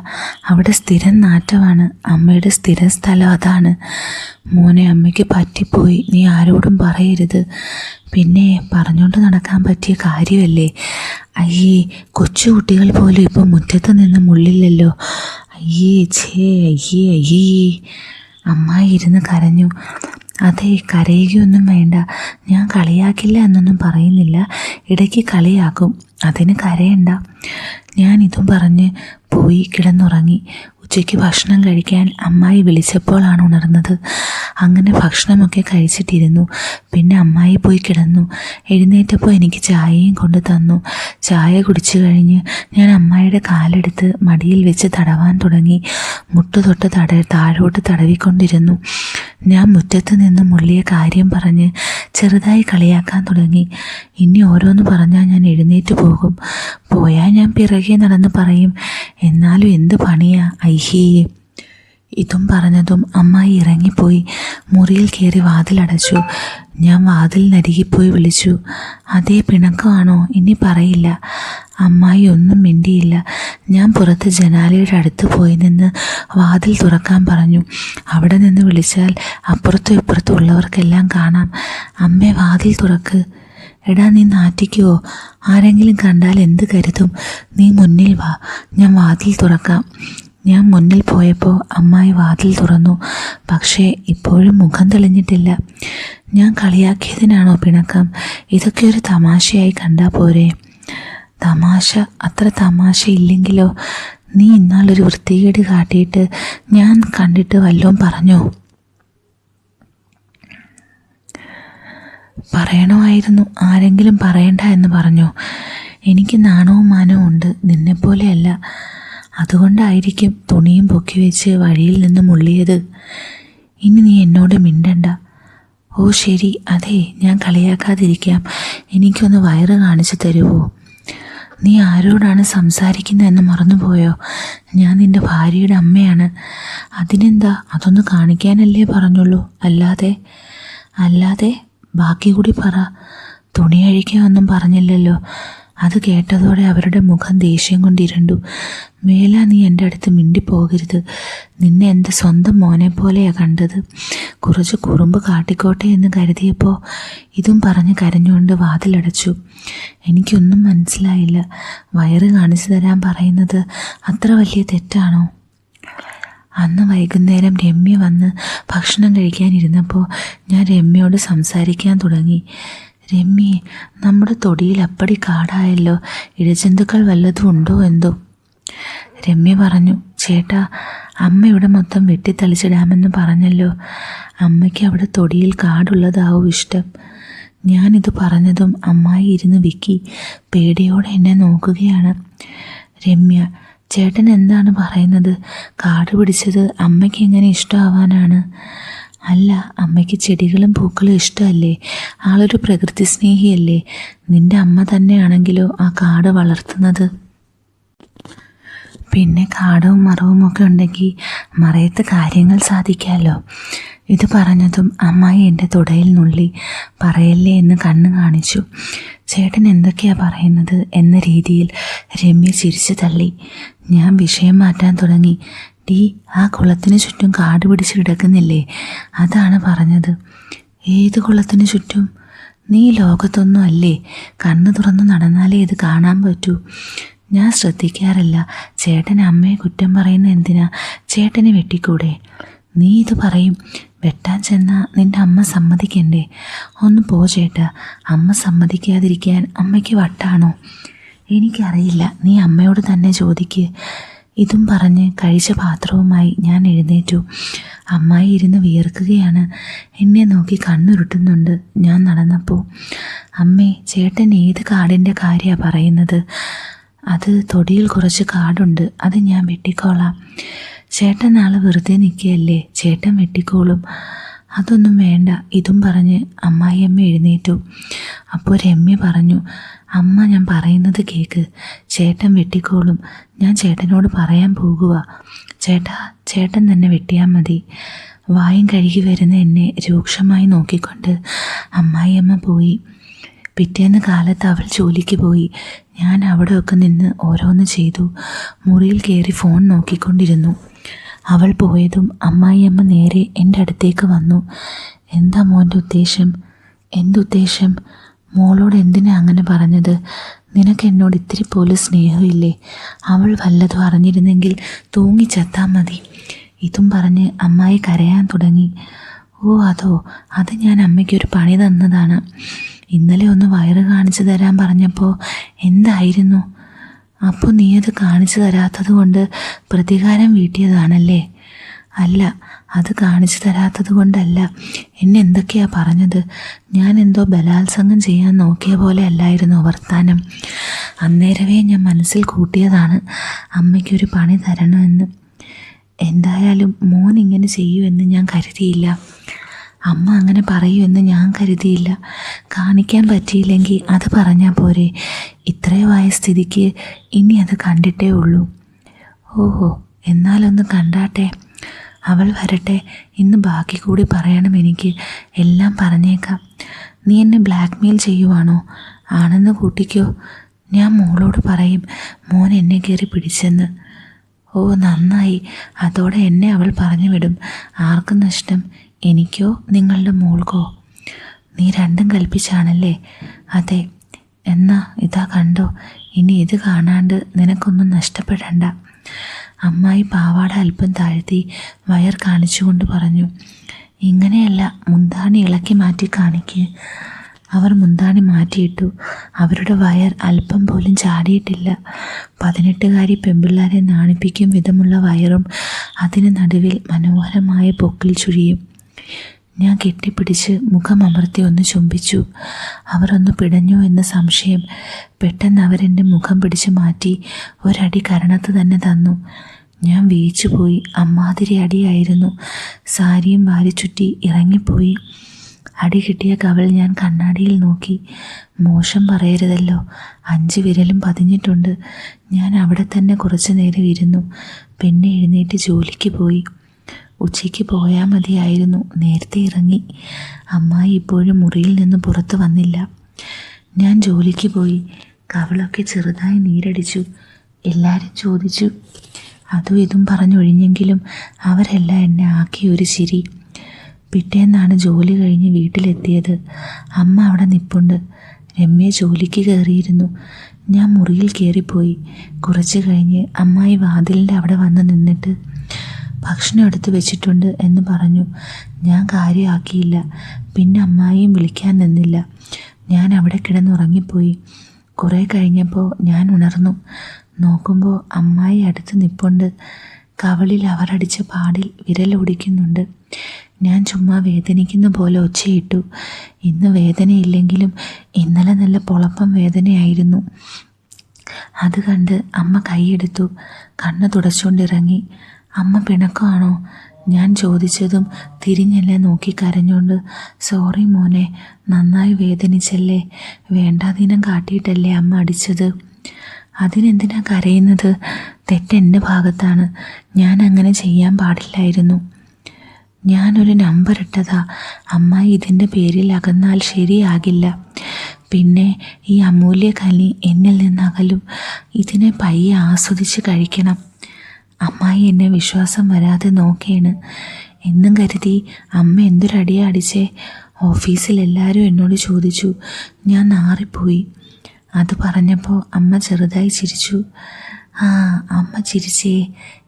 അവിടെ സ്ഥിരം നാറ്റമാണ്. അമ്മയുടെ സ്ഥിരം സ്ഥലം അതാണ്. മോനെ, അമ്മയ്ക്ക് പറ്റിപ്പോയി. നീ ആരോടും പറയരുത്. പിന്നെ പറഞ്ഞുകൊണ്ട് നടക്കാൻ പറ്റിയ കാര്യമല്ലേ? അയ്യേ, കൊച്ചു കുട്ടികൾ പോലും ഇപ്പം മുറ്റത്ത് നിന്ന് മുള്ളില്ലല്ലോ. അയ്യേ, അയ്യേ അയ്യേ. അമ്മായി ഇരുന്ന് കരഞ്ഞു. അതെ, കരയുകയൊന്നും വേണ്ട. ഞാൻ കളിയാക്കില്ല എന്നൊന്നും പറയുന്നില്ല. ഇടയ്ക്ക് കളിയാക്കും, അതിന് കരയണ്ട. ഞാൻ ഇതും പറഞ്ഞ് പോയി കിടന്നുറങ്ങി. ഉച്ചയ്ക്ക് ഭക്ഷണം കഴിക്കാൻ അമ്മായി വിളിച്ചപ്പോഴാണ് ഉണർന്നത്. അങ്ങനെ ഭക്ഷണമൊക്കെ കഴിച്ചിട്ടിരുന്നു. പിന്നെ അമ്മായി പോയി കിടന്നു. എഴുന്നേറ്റപ്പോൾ എനിക്ക് ചായയും കൊണ്ട് തന്നു. ചായ കുടിച്ചു കഴിഞ്ഞ് ഞാൻ അമ്മായിയുടെ കാലെടുത്ത് മടിയിൽ വെച്ച് തടവാൻ തുടങ്ങി. മുട്ടുതൊട്ട് താഴോട്ട് തടവിക്കൊണ്ടിരുന്നു. ഞാൻ മുറ്റത്ത് നിന്ന് മുള്ളിയ കാര്യം പറഞ്ഞ് ചെറുതായി കളിയാക്കാൻ തുടങ്ങി. ഇനി ഓരോന്ന് പറഞ്ഞാൽ ഞാൻ എഴുന്നേറ്റ് പോകും. പോയാൽ ഞാൻ പിറകെ നടന്ന് പറയും, എന്നാലും എന്ത് പണിയാ ഐഹേ. ഇതും പറഞ്ഞതും അമ്മായി ഇറങ്ങിപ്പോയി. മുറിയിൽ കയറി വാതിലടച്ചു. ഞാൻ വാതിലിനരികിപ്പോയി വിളിച്ചു, അതേ പിണക്കമാണോ? ഇനി പറയില്ല. അമ്മായി ഒന്നും മിണ്ടിയില്ല. ഞാൻ പുറത്ത് ജനാലയുടെ അടുത്ത് പോയി നിന്ന് വാതിൽ തുറക്കാൻ പറഞ്ഞു. അവിടെ നിന്ന് വിളിച്ചാൽ അപ്പുറത്തും ഇപ്പുറത്തും ഉള്ളവർക്കെല്ലാം കാണാം. അമ്മേ, വാതിൽ തുറക്ക്. എടാ, നീ നാറ്റിക്കുവോ? ആരെങ്കിലും കണ്ടാൽ എന്ത് കരുതും? നീ മുന്നിൽ വാ, ഞാൻ വാതിൽ തുറക്കാം. ഞാൻ മുന്നിൽ പോയപ്പോൾ അമ്മായി വാതിൽ തുറന്നു. പക്ഷേ ഇപ്പോഴും മുഖം തെളിഞ്ഞിട്ടില്ല. ഞാൻ കളിയാക്കിയതിനാണോ പിണക്കം? ഇതൊക്കെ ഒരു തമാശയായി കണ്ടാൽ പോരെ? തമാശ അത്ര തമാശയില്ലെങ്കിലോ? നീ ഇന്നാളൊരു വൃത്തികേട് കാട്ടിയിട്ട് ഞാൻ കണ്ടിട്ട് വല്ലതും പറഞ്ഞോ? പറയണമായിരുന്നു. ആരെങ്കിലും പറയണ്ട എന്ന് പറഞ്ഞോ? എനിക്ക് നാണവും മാനവും ഉണ്ട്, നിന്നെപ്പോലെയല്ല. അതുകൊണ്ടായിരിക്കും തുണിയും പൊക്കി വെച്ച് വഴിയിൽ നിന്ന് മുള്ളിയത്. ഇനി നീ എന്നോട് മിണ്ടണ്ട. ഓ ശരി, അതെ, ഞാൻ കളിയാക്കാതിരിക്കാം. എനിക്കൊന്ന് വയറ് കാണിച്ചു തരുമോ? നീ ആരോടാണ് സംസാരിക്കുന്നതെന്ന് മറന്നുപോയോ? ഞാൻ നിൻ്റെ ഭാര്യയുടെ അമ്മയാണ്. അതിനെന്താ? അതൊന്ന് കാണിക്കാനല്ലേ പറഞ്ഞുള്ളൂ. അല്ലാതെ ബാക്കി കൂടി പറ. തുണി അഴിക്കാനൊന്നും പറഞ്ഞില്ലല്ലോ. അത് കേട്ടതോടെ അവരുടെ മുഖം ദേഷ്യം കൊണ്ടിരണ്ടു. മേലാ നീ എൻ്റെ അടുത്ത് മിണ്ടിപ്പോകരുത്. നിന്നെ എൻ്റെ സ്വന്തം മോനെ പോലെയാണ് കണ്ടത്. കുറച്ച് കുറുമ്പ് കാട്ടിക്കോട്ടെ എന്ന് കരുതിയപ്പോൾ ഇതും പറഞ്ഞ് കരഞ്ഞുകൊണ്ട് വാതിലടച്ചു. എനിക്കൊന്നും മനസ്സിലായില്ല. വയറ് കാണിച്ചു തരാൻ പറയുന്നത് അത്ര വലിയ തെറ്റാണോ? അന്ന് വൈകുന്നേരം രമ്യ വന്ന് ഭക്ഷണം കഴിക്കാനിരുന്നപ്പോൾ ഞാൻ രമ്യയോട് സംസാരിക്കാൻ തുടങ്ങി. രമ്യേ, നമ്മുടെ തൊടിയിൽ അപ്പടി കാടായല്ലോ. ഇഴജന്തുക്കൾ വല്ലതും ഉണ്ടോ എന്തോ? രമ്യ പറഞ്ഞു, ചേട്ടാ, അമ്മ ഇവിടെ മൊത്തം വെട്ടിത്തളിച്ചിടാമെന്ന് പറഞ്ഞല്ലോ. അമ്മയ്ക്ക് അവിടെ തൊടിയിൽ കാടുള്ളതാവും ഇഷ്ടം. ഞാനിത് പറഞ്ഞതും അമ്മായി ഇരുന്ന് വിക്കി പേടിയോടെ എന്നെ നോക്കുകയാണ്. രമ്യ, ചേട്ടൻ എന്താണ് പറയുന്നത്? കാട് പിടിച്ചത് അമ്മയ്ക്ക് എങ്ങനെ ഇഷ്ടമാവാനാണ്? അല്ല, അമ്മയ്ക്ക് ചെടികളും പൂക്കളും ഇഷ്ടമല്ലേ? ആളൊരു പ്രകൃതി സ്നേഹിയല്ലേ? നിൻ്റെ അമ്മ തന്നെയാണെങ്കിലോ ആ കാട് വളർത്തുന്നത്. പിന്നെ കാടവും മറവും ഒക്കെ ഉണ്ടെങ്കിൽ മറയത്ത് കാര്യങ്ങൾ സാധിക്കാമല്ലോ. ഇത് പറഞ്ഞതും അമ്മായി എൻ്റെ തുടയിൽ നുള്ളി. പറയല്ലേ എന്ന് കണ്ണ് കാണിച്ചു. ചേട്ടൻ എന്തൊക്കെയാ പറയുന്നത് എന്ന രീതിയിൽ രമ്യ ചിരിച്ചു തള്ളി. ഞാൻ വിഷയം മാറ്റാൻ തുടങ്ങി. ആ കുളത്തിന് ചുറ്റും കാട് പിടിച്ച് കിടക്കുന്നില്ലേ? അതാണ് പറഞ്ഞത്. ഏത് കുളത്തിന് ചുറ്റും? നീ ലോകത്തൊന്നും അല്ലേ? കണ്ണ് തുറന്ന് നടന്നാലേ ഇത് കാണാൻ പറ്റൂ. ഞാൻ ശ്രദ്ധിക്കാറില്ല. ചേട്ടൻ അമ്മയെ കുറ്റം പറയുന്ന എന്തിനാ? ചേട്ടനെ വെട്ടിക്കൂടെ? നീ ഇത് പറയും. വെട്ടാൻ ചെന്നാൽ നിൻ്റെ അമ്മ സമ്മതിക്കണ്ടേ? ഒന്ന് പോ ചേട്ടാ. അമ്മ സമ്മതിക്കാതിരിക്കാൻ അമ്മയ്ക്ക് വട്ടാണോ? എനിക്കറിയില്ല, നീ അമ്മയോട് തന്നെ ചോദിക്ക്. ഇതും പറഞ്ഞ് കഴിച്ച പാത്രവുമായി ഞാൻ എഴുന്നേറ്റു. അമ്മായി ഇരുന്ന് വിയർക്കുകയാണ്. എന്നെ നോക്കി കണ്ണുരുട്ടുന്നുണ്ട്. ഞാൻ നടന്നപ്പോൾ, അമ്മേ, ചേട്ടൻ ഏത് കാടിൻ്റെ കാര്യമാണ് പറയുന്നത്? അത് തൊടിയിൽ കുറച്ച് കാടുണ്ട്, അത് ഞാൻ വെട്ടിക്കോളാം. ചേട്ടൻ നാളെ വെറുതെ നിൽക്കുകയല്ലേ, ചേട്ടൻ വെട്ടിക്കോളും. അതൊന്നും വേണ്ട. ഇതും പറഞ്ഞ് അമ്മായിയമ്മ എഴുന്നേറ്റു. അപ്പോൾ രമ്യ പറഞ്ഞു, അമ്മ, ഞാൻ പറയുന്നത് കേൾക്ക്. ചേട്ടൻ വെട്ടിക്കോളും. ഞാൻ ചേട്ടനോട് പറയാൻ പോകുക. ചേട്ടൻ തന്നെ വെട്ടിയാൽ മതി. വായും കഴുകി വരുന്ന എന്നെ രൂക്ഷമായി നോക്കിക്കൊണ്ട് അമ്മായിയമ്മ പോയി. പിറ്റേന്ന് കാലത്ത് അവൾ ജോലിക്ക് പോയി. ഞാൻ അവിടെയൊക്കെ നിന്ന് ഓരോന്ന് ചെയ്തു. മുറിയിൽ കയറി ഫോൺ നോക്കിക്കൊണ്ടിരുന്നു. അവൾ പോയതും അമ്മായിയമ്മ നേരെ എൻ്റെ അടുത്തേക്ക് വന്നു. എന്താ മോൻ്റെ ഉദ്ദേശം? എന്തുദ്ദേശം? മോളോട് എന്തിനാ അങ്ങനെ പറഞ്ഞത്? നിനക്ക് എന്നോട് ഇത്തിരി പോലും സ്നേഹമില്ലേ? അവൾ വല്ലതും അറിഞ്ഞിരുന്നെങ്കിൽ തൂങ്ങിച്ചെത്താൻ മതി. ഇതും പറഞ്ഞ് അമ്മായി കരയാൻ തുടങ്ങി. ഓ അതോ, അത് ഞാൻ അമ്മയ്ക്കൊരു പണി തന്നതാണ്. ഇന്നലെ ഒന്ന് വയറ് കാണിച്ചു തരാൻ പറഞ്ഞപ്പോൾ എന്തായിരുന്നു? അപ്പോൾ നീ അത് കാണിച്ചു തരാത്തത് കൊണ്ട് പ്രതികാരം വീട്ടിയതാണല്ലേ? അല്ല, അത് കാണിച്ചു തരാത്തത് കൊണ്ടല്ല. എന്നെ എന്തൊക്കെയാ പറഞ്ഞത്? ഞാൻ എന്തോ ബലാത്സംഗം ചെയ്യാൻ നോക്കിയ പോലെ അല്ലായിരുന്നു വർത്താനം. അന്നേരവേ ഞാൻ മനസ്സിൽ കൂട്ടിയതാണ് അമ്മയ്ക്കൊരു പണി തരണമെന്ന്. എന്തായാലും മോൻ ഇങ്ങനെ ചെയ്യുമെന്ന് ഞാൻ കരുതിയില്ല. അമ്മ അങ്ങനെ പറയുമെന്ന് ഞാൻ കരുതിയില്ല. കാണിക്കാൻ പറ്റിയില്ലെങ്കിൽ അത് പറഞ്ഞാൽ പോരെ? ഇത്രയുമായ സ്ഥിതിക്ക് ഇനി അത് കണ്ടിട്ടേ ഉള്ളൂ. ഓഹോ, എന്നാലൊന്ന് കണ്ടാട്ടെ. അവൾ വരട്ടെ, ഇന്ന് ബാക്കി കൂടി പറയണം എനിക്ക്. എല്ലാം പറഞ്ഞേക്കാം. നീ എന്നെ ബ്ലാക്ക്മെയിൽ ചെയ്യുവാണോ? ആണെന്ന് കൂട്ടിക്കോ. ഞാൻ മോളോട് പറയും മോൻ എന്നെ കയറി പിടിച്ചെന്ന്. ഓ നന്നായി, അതോടെ എന്നെ അവൾ പറഞ്ഞു വിടും. ആർക്കും നഷ്ടം? എനിക്കോ നിങ്ങളുടെ മോൾക്കോ? നീ രണ്ടും കൽപ്പിച്ചാണല്ലേ? അതെ. എന്നാ ഇതാ കണ്ടോ, ഇനി ഇത് കാണാണ്ട് നിനക്കൊന്നും നഷ്ടപ്പെടണ്ട. അമ്മായി പാവാട അല്പം താഴ്ത്തി വയർ കാണിച്ചുകൊണ്ട് പറഞ്ഞു. ഇങ്ങനെയല്ല, മുന്താണി ഇളക്കി മാറ്റി കാണിക്ക്. അവർ മുന്താണി മാറ്റിയിട്ടു. അവരുടെ വയർ അല്പം പോലും ചാടിയിട്ടില്ല. 18കാരി പെൺപിള്ളാരെ നാണിപ്പിക്കും വിധമുള്ള വയറും അതിന് നടുവിൽ മനോഹരമായ പൊക്കിൽ ചുഴിയും. ഞാൻ കെട്ടിപ്പിടിച്ച് മുഖമമർത്തി ഒന്ന് ചുംബിച്ചു. അവർ ഒന്ന് പിടഞ്ഞോ എന്ന് സംശയം. പെട്ടെന്ന് അവരെൻ്റെ മുഖം പിടിച്ചു മാറ്റി ഒരടി കരണത്ത് തന്നെ തന്നു. ഞാൻ വീഴ്ചുപോയി. അമ്മാതിരി അടിയായിരുന്നു. സാരിയും വാരിച്ചുറ്റി ഇറങ്ങിപ്പോയി. അടി കിട്ടിയ കവൾ ഞാൻ കണ്ണാടിയിൽ നോക്കി. മോശം പറയരുതല്ലോ, 5 വിരലും പതിഞ്ഞിട്ടുണ്ട്. ഞാൻ അവിടെ തന്നെ കുറച്ചു നേരം ഇരുന്നു. പിന്നെ എഴുന്നേറ്റ് ജോലിക്ക് പോയി. ഉച്ചയ്ക്ക് പോയാൽ മതിയായിരുന്നു. നേരത്തെ ഇറങ്ങി. അമ്മായി ഇപ്പോഴും മുറിയിൽ നിന്ന് പുറത്തു വന്നില്ല. ഞാൻ ജോലിക്ക് പോയി. കവളൊക്കെ ചെറുതായി നീരടിച്ചു. എല്ലാവരും ചോദിച്ചു. അതും ഇതും പറഞ്ഞൊഴിഞ്ഞെങ്കിലും അവരെല്ലാം എന്നെ ആക്കി ഒരു ചിരി. പിറ്റേന്നാണ് ജോലി കഴിഞ്ഞ് വീട്ടിലെത്തിയത്. അമ്മ അവിടെ നിൽപ്പുണ്ട്. രമ്യ ജോലിക്ക് കയറിയിരുന്നു. ഞാൻ മുറിയിൽ കയറിപ്പോയി. കുറച്ച് കഴിഞ്ഞ് അമ്മായി വാതിലിൻ്റെ അവിടെ വന്ന് നിന്നിട്ട് ഭക്ഷണം എടുത്ത് വെച്ചിട്ടുണ്ട് എന്ന് പറഞ്ഞു. ഞാൻ കാര്യമാക്കിയില്ല. പിന്നെ അമ്മായിയും വിളിക്കാൻ നിന്നില്ല. ഞാൻ അവിടെ കിടന്നുറങ്ങിപ്പോയി. കുറേ കഴിഞ്ഞപ്പോൾ ഞാൻ ഉണർന്നു. നോക്കുമ്പോൾ അമ്മായി അടുത്ത് നിൽപ്പുണ്ട്. കവളിൽ അവരടിച്ച പാടിൽ വിരലൊടിക്കുന്നുണ്ട്. ഞാൻ ചുമ്മാ വേദനിക്കുന്ന പോലെ ഒച്ചയിട്ടു. ഇന്ന് വേദനയില്ലെങ്കിലും ഇന്നലെ നല്ല പൊളപ്പം വേദനയായിരുന്നു. അത് കണ്ട് അമ്മ കൈയെടുത്തു. കണ്ണ് തുടച്ചുകൊണ്ടിറങ്ങി. അമ്മ പിണക്കമാണോ? ഞാൻ ചോദിച്ചതും തിരിഞ്ഞെന്നെ നോക്കി കരഞ്ഞുകൊണ്ട്, സോറി മോനെ, നന്നായി വേദനിച്ചല്ലേ? വേണ്ടാതീനം കാട്ടിയിട്ടല്ലേ അമ്മ അടിച്ചത്? അതിനെന്തിനാ കരയുന്നത്? തെറ്റെൻ്റെ ഭാഗത്താണ്. ഞാൻ അങ്ങനെ ചെയ്യാൻ പാടില്ലായിരുന്നു. ഞാനൊരു നമ്പർ ഇട്ടതാ. അമ്മായി ഇതിൻ്റെ പേരിൽ അകന്നാൽ ശരിയാകില്ല. പിന്നെ ഈ അമൂല്യ കനി എന്നിൽ നിന്ന് അകലും. ഇതിനെ പയ്യെ ആസ്വദിച്ച് കഴിക്കണം. അമ്മായി എന്നെ വിശ്വാസം വരാതെ നോക്കേണ്. എന്നും കരുതി അമ്മ എന്തൊരടിയാ അടിച്ചേ? ഓഫീസിൽ എല്ലാവരും എന്നോട് ചോദിച്ചു. ഞാൻ നാറിപ്പോയി. അത് പറഞ്ഞപ്പോൾ അമ്മ ചെറുതായി ചിരിച്ചു. ആ, അമ്മ ചിരിച്ചേ.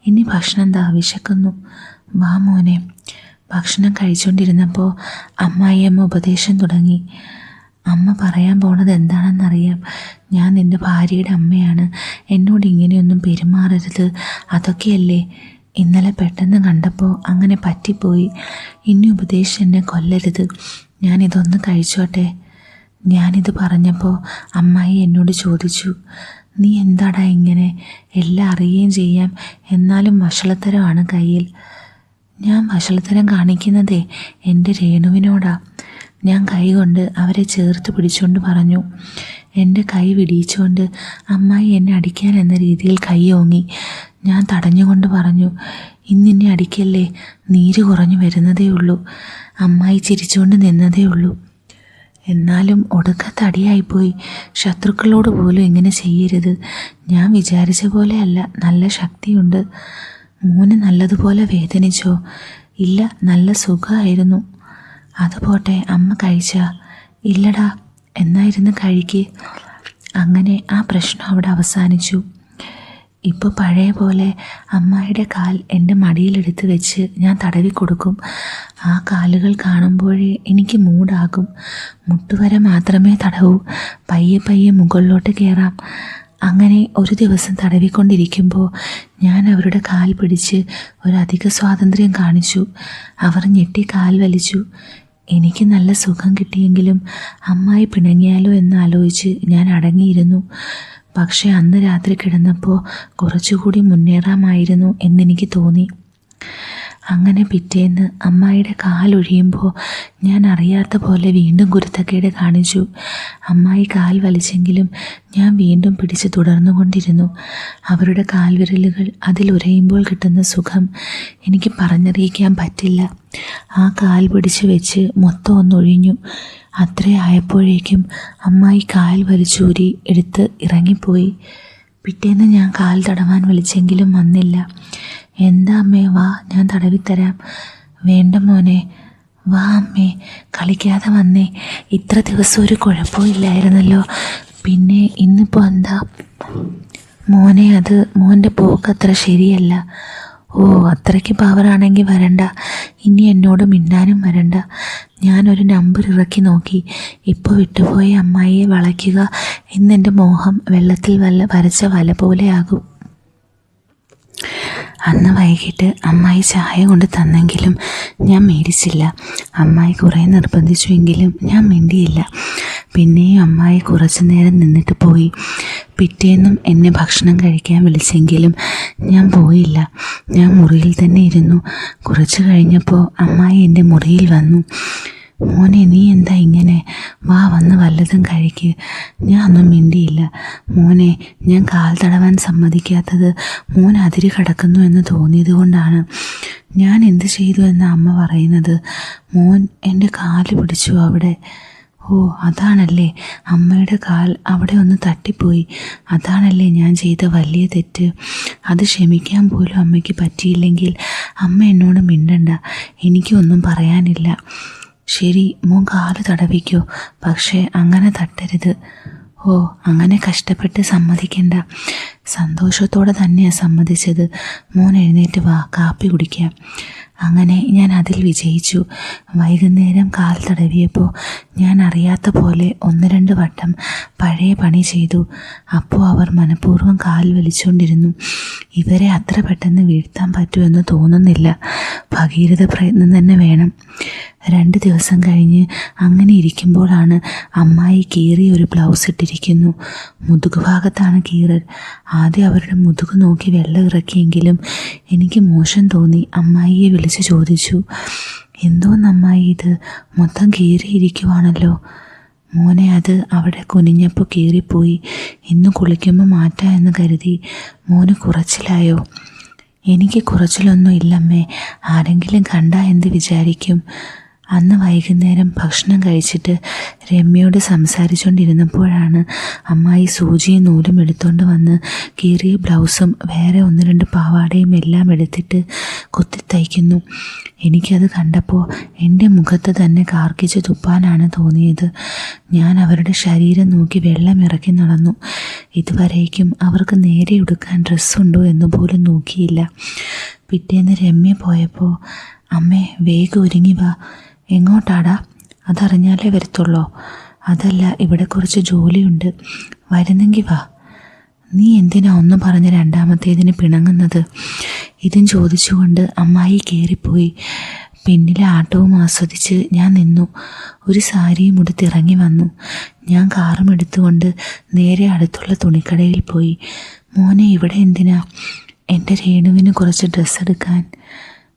ഇനി ഭക്ഷണം എന്താ? വിശക്കുന്നു. വാ മോനെ. ഭക്ഷണം കഴിച്ചുകൊണ്ടിരുന്നപ്പോൾ അമ്മായിയമ്മ ഉപദേശം തുടങ്ങി. അമ്മ പറയാൻ പോണത് എന്താണെന്നറിയാം. ഞാൻ നിൻ്റെ ഭാര്യയുടെ അമ്മയാണ്. എന്നോട് ഇങ്ങനെയൊന്നും പെരുമാറരുത്. അതൊക്കെയല്ലേ. ഇന്നലെ പെട്ടെന്ന് കണ്ടപ്പോൾ അങ്ങനെ പറ്റിപ്പോയി. ഇനി ഉപദേശിച്ച് എന്നെ കൊല്ലരുത്. ഞാനിതൊന്ന് കഴിച്ചോട്ടെ. ഞാനിത് പറഞ്ഞപ്പോൾ അമ്മായി എന്നോട് ചോദിച്ചു, നീ എന്താടാ ഇങ്ങനെ? എല്ലാം അറിയുകയും ചെയ്യാം, എന്നാലും വഷളത്തരമാണ് കയ്യിൽ. ഞാൻ വഷളത്തരം കാണിക്കുന്നതേ എൻ്റെ രേണുവിനോടാ. ഞാൻ കൈ കൊണ്ട് അവരെ ചേർത്ത് പിടിച്ചുകൊണ്ട് പറഞ്ഞു. എൻ്റെ കൈ വിടിയിച്ചുകൊണ്ട് അമ്മായി എന്നെ അടിക്കാൻ എന്ന രീതിയിൽ കൈ ഓങ്ങി. ഞാൻ തടഞ്ഞുകൊണ്ട് പറഞ്ഞു, ഇന്നിന്നെ അടിക്കല്ലേ, നീര് കുറഞ്ഞു വരുന്നതേ ഉള്ളൂ. അമ്മായി ചിരിച്ചുകൊണ്ട് നിന്നതേ ഉള്ളൂ. എന്നാലും ഒടുക്കത്തെ അടിയായിപ്പോയി. ശത്രുക്കളോട് പോലും ഇങ്ങനെ ചെയ്യരുത്. ഞാൻ വിചാരിച്ച പോലെയല്ല, നല്ല ശക്തിയുണ്ട്. മോന് നല്ലതുപോലെ വേദനിച്ചോ? ഇല്ല, നല്ല സുഖമായിരുന്നു. അതുപോട്ടെ, അമ്മ കഴിച്ചാ? ഇല്ലടാ. എന്നായിരുന്നു കഴിക്ക്. അങ്ങനെ ആ പ്രശ്നം അവിടെ അവസാനിച്ചു. ഇപ്പോൾ പഴയ പോലെ അമ്മായിയുടെ കാൽ എൻ്റെ മടിയിലെടുത്ത് വെച്ച് ഞാൻ തടവി കൊടുക്കും. ആ കാലുകൾ കാണുമ്പോഴേ എനിക്ക് മൂടാകും. മുട്ടുവരെ മാത്രമേ തടവൂ. പയ്യെ പയ്യെ മുകളിലോട്ട് കയറാം. അങ്ങനെ ഒരു ദിവസം തടവിക്കൊണ്ടിരിക്കുമ്പോൾ ഞാൻ അവരുടെ കാൽ പിടിച്ച് ഒരധിക സ്വാതന്ത്ര്യം കാണിച്ചു. അവർ ഞെട്ടി കാൽ വലിച്ചു. എനിക്ക് നല്ല സുഖം കിട്ടിയെങ്കിലും അമ്മായി പിണങ്ങിയാലോ എന്നാലോചിച്ച് ഞാൻ അടങ്ങിയിരുന്നു. പക്ഷെ അന്ന് രാത്രി കിടന്നപ്പോൾ കുറച്ചുകൂടി മുന്നേറാമായിരുന്നു എന്നെനിക്ക് തോന്നി. അങ്ങനെ പിറ്റേന്ന് അമ്മായിയുടെ കാലൊഴിയുമ്പോൾ ഞാൻ അറിയാത്ത പോലെ വീണ്ടും കുരുത്തക്കേട് കാണിച്ചു. അമ്മായി കാൽ വലിച്ചെങ്കിലും ഞാൻ വീണ്ടും പിടിച്ച് തുടർന്നുകൊണ്ടിരുന്നു. അവരുടെ കാൽവിരലുകൾ അതിലുരയുമ്പോൾ കിട്ടുന്ന സുഖം എനിക്ക് പറഞ്ഞറിയിക്കാൻ പറ്റില്ല. ആ കാൽ പിടിച്ച് വെച്ച് മൊത്തം ഒന്നൊഴിഞ്ഞു. അത്ര ആയപ്പോഴേക്കും അമ്മായി കാൽ വലിച്ചൂരി എടുത്ത് ഇറങ്ങിപ്പോയി. പിറ്റേന്ന് ഞാൻ കാൽ തടവാൻ വിളിച്ചെങ്കിലും വന്നില്ല. എന്താ അമ്മേ, വാ, ഞാൻ തടവിത്തരാം. വേണ്ട മോനെ, വാ അമ്മേ, കളിക്കാതെ വന്നേ. ഇത്ര ദിവസം ഒരു കുഴപ്പമില്ലായിരുന്നല്ലോ, പിന്നെ ഇന്നിപ്പോൾ എന്താ? മോനെ, അത് മോൻ്റെ പോക്ക് അത്ര ശരിയല്ല. ഓ, അത്രയ്ക്ക് പവറാണെങ്കിൽ വരണ്ട. ഇനി എന്നോട് മിണ്ടാനും വരണ്ട. ഞാനൊരു നമ്പർ ഇറക്കി നോക്കി. ഇപ്പോൾ വിട്ടുപോയ അമ്മായിയെ വളയ്ക്കുക എന്നെൻ്റെ മോഹം വെള്ളത്തിൽ വരച്ച വല പോലെയാകും. അന്ന് വൈകിട്ട് അമ്മായി ചായ കൊണ്ട് തന്നെങ്കിലും ഞാൻ മേടിച്ചില്ല. അമ്മായി കുറേ നിർബന്ധിച്ചുവെങ്കിലും ഞാൻ മിണ്ടിയില്ല. പിന്നെയും അമ്മായി കുറച്ചു നേരം നിന്നിട്ട് പോയി. പിറ്റേന്നും എന്നെ ഭക്ഷണം കഴിക്കാൻ വിളിച്ചെങ്കിലും ഞാൻ പോയില്ല. ഞാൻ മുറിയിൽ തന്നെ ഇരുന്നു. കുറച്ച് കഴിഞ്ഞപ്പോൾ അമ്മായി എൻ്റെ മുറിയിൽ വന്നു. മോനെ, നീ എന്താ ഇങ്ങനെ? വാ, വന്ന് വല്ലതും കഴിക്ക്. ഞാൻ ഒന്നും മിണ്ടിയില്ല. മോനെ, ഞാൻ കാൽ തടവാൻ സമ്മതിക്കാത്തത് മോൻ അതിര് കടക്കുന്നു എന്ന് തോന്നിയത് കൊണ്ടാണ്. ഞാൻ എന്ത് ചെയ്തു എന്ന് അമ്മ പറയുന്നത്? മോൻ എൻ്റെ കാല് പിടിച്ചു അവിടെ. ഓ, അതാണല്ലേ, അമ്മയുടെ കാൽ അവിടെ ഒന്ന് തട്ടിപ്പോയി. അതാണല്ലേ ഞാൻ ചെയ്ത വലിയ തെറ്റ്. അത് ക്ഷമിക്കാൻ പോലും അമ്മയ്ക്ക് പറ്റിയില്ലെങ്കിൽ അമ്മ എന്നോട് മിണ്ടണ്ട. എനിക്കൊന്നും പറയാനില്ല. ശരി, മോൻ കാല് തടവിക്കോ, പക്ഷേ അങ്ങനെ തട്ടരുത്. ഓ, അങ്ങനെ കഷ്ടപ്പെട്ട് സമ്മതിക്കണ്ട. സന്തോഷത്തോടെ തന്നെയാണ് സമ്മതിച്ചത്. മോൻ എഴുന്നേറ്റ് വാ, കാപ്പി കുടിക്കാം. അങ്ങനെ ഞാൻ അതിൽ വിജയിച്ചു. വൈകുന്നേരം കാൽ തടവിയപ്പോൾ ഞാൻ അറിയാത്ത പോലെ 1-2 വട്ടം പഴയ പണി ചെയ്തു. അപ്പോൾ അവർ മനഃപൂർവ്വം കാൽ വലിച്ചുകൊണ്ടിരുന്നു. ഇവരെ അത്ര പെട്ടെന്ന് വീഴ്ത്താൻ പറ്റുമെന്ന് തോന്നുന്നില്ല. ഭഗീരഥ പ്രയത്നം തന്നെ വേണം. 2 ദിവസം കഴിഞ്ഞ് അങ്ങനെ ഇരിക്കുമ്പോഴാണ് അമ്മായി കീറിയ ഒരു ബ്ലൗസ് ഇട്ടിരിക്കുന്നു. മുതുകുഭാഗത്താണ് കീറൽ. ആദ്യം അവരുടെ മുതുക് നോക്കി വെള്ളം ഇറക്കിയെങ്കിലും എനിക്ക് മോശം തോന്നി. അമ്മായിയെ വിളിച്ച് ചോദിച്ചു, എന്തോന്ന് അമ്മായി ഇത്, മൊത്തം കീറിയിരിക്കുവാണല്ലോ. മോനെ, അത് അവിടെ കുനിഞ്ഞപ്പോൾ കീറിപ്പോയി. ഇന്ന് കുളിക്കുമ്പോൾ മാറ്റാം എന്ന് കരുതി. മോന് കുറച്ചിലായോ? എനിക്ക് കുറച്ചിലൊന്നും ഇല്ലമ്മേ. ആരെങ്കിലും കണ്ടാ എന്ത് വിചാരിക്കും? അന്ന് വൈകുന്നേരം ഭക്ഷണം കഴിച്ചിട്ട് രമ്യയോട് സംസാരിച്ചുകൊണ്ടിരുന്നപ്പോഴാണ് അമ്മായി സൂചിയും നൂലും എടുത്തുകൊണ്ട് വന്ന് കീറിയ ബ്ലൗസും വേറെ 1-2 പാവാടയും എല്ലാം എടുത്തിട്ട് കുത്തിത്തയ്ക്കുന്നു. എനിക്കത് കണ്ടപ്പോൾ എൻ്റെ മുഖത്ത് തന്നെ കാർക്കിച്ച് തുപ്പാനാണ് തോന്നിയത്. ഞാൻ അവരുടെ ശരീരം നോക്കി വെള്ളം ഇറക്കി നടന്നു. ഇതുവരേക്കും അവർക്ക് നേരെ ഉടുക്കാൻ ഡ്രസ്സുണ്ടോ എന്ന് പോലും നോക്കിയില്ല. പിറ്റേന്ന് രമ്യ പോയപ്പോൾ, അമ്മേ, വേഗം ഒരുങ്ങി വാ. എങ്ങോട്ടാടാ? അതറിഞ്ഞാലേ വരത്തുള്ളോ? അതല്ല, ഇവിടെ കുറച്ച് ജോലിയുണ്ട്. വരുന്നെങ്കിൽ വാ. നീ എന്തിനാ ഒന്നും പറഞ്ഞ് രണ്ടാമത്തേതിന് പിണങ്ങുന്നത്? ഇതും ചോദിച്ചുകൊണ്ട് അമ്മായി കയറിപ്പോയി. പിന്നിലെ ആട്ടവും ആസ്വദിച്ച് ഞാൻ നിന്നു. ഒരു സാരിയും ഉടുത്തിറങ്ങി വന്നു. ഞാൻ കാറും എടുത്തുകൊണ്ട് നേരെ അടുത്തുള്ള തുണിക്കടയിൽ പോയി. മോനെ, ഇവിടെ എന്തിനാ? എൻ്റെ രേണുവിന് കുറച്ച് ഡ്രസ്സ് എടുക്കാൻ.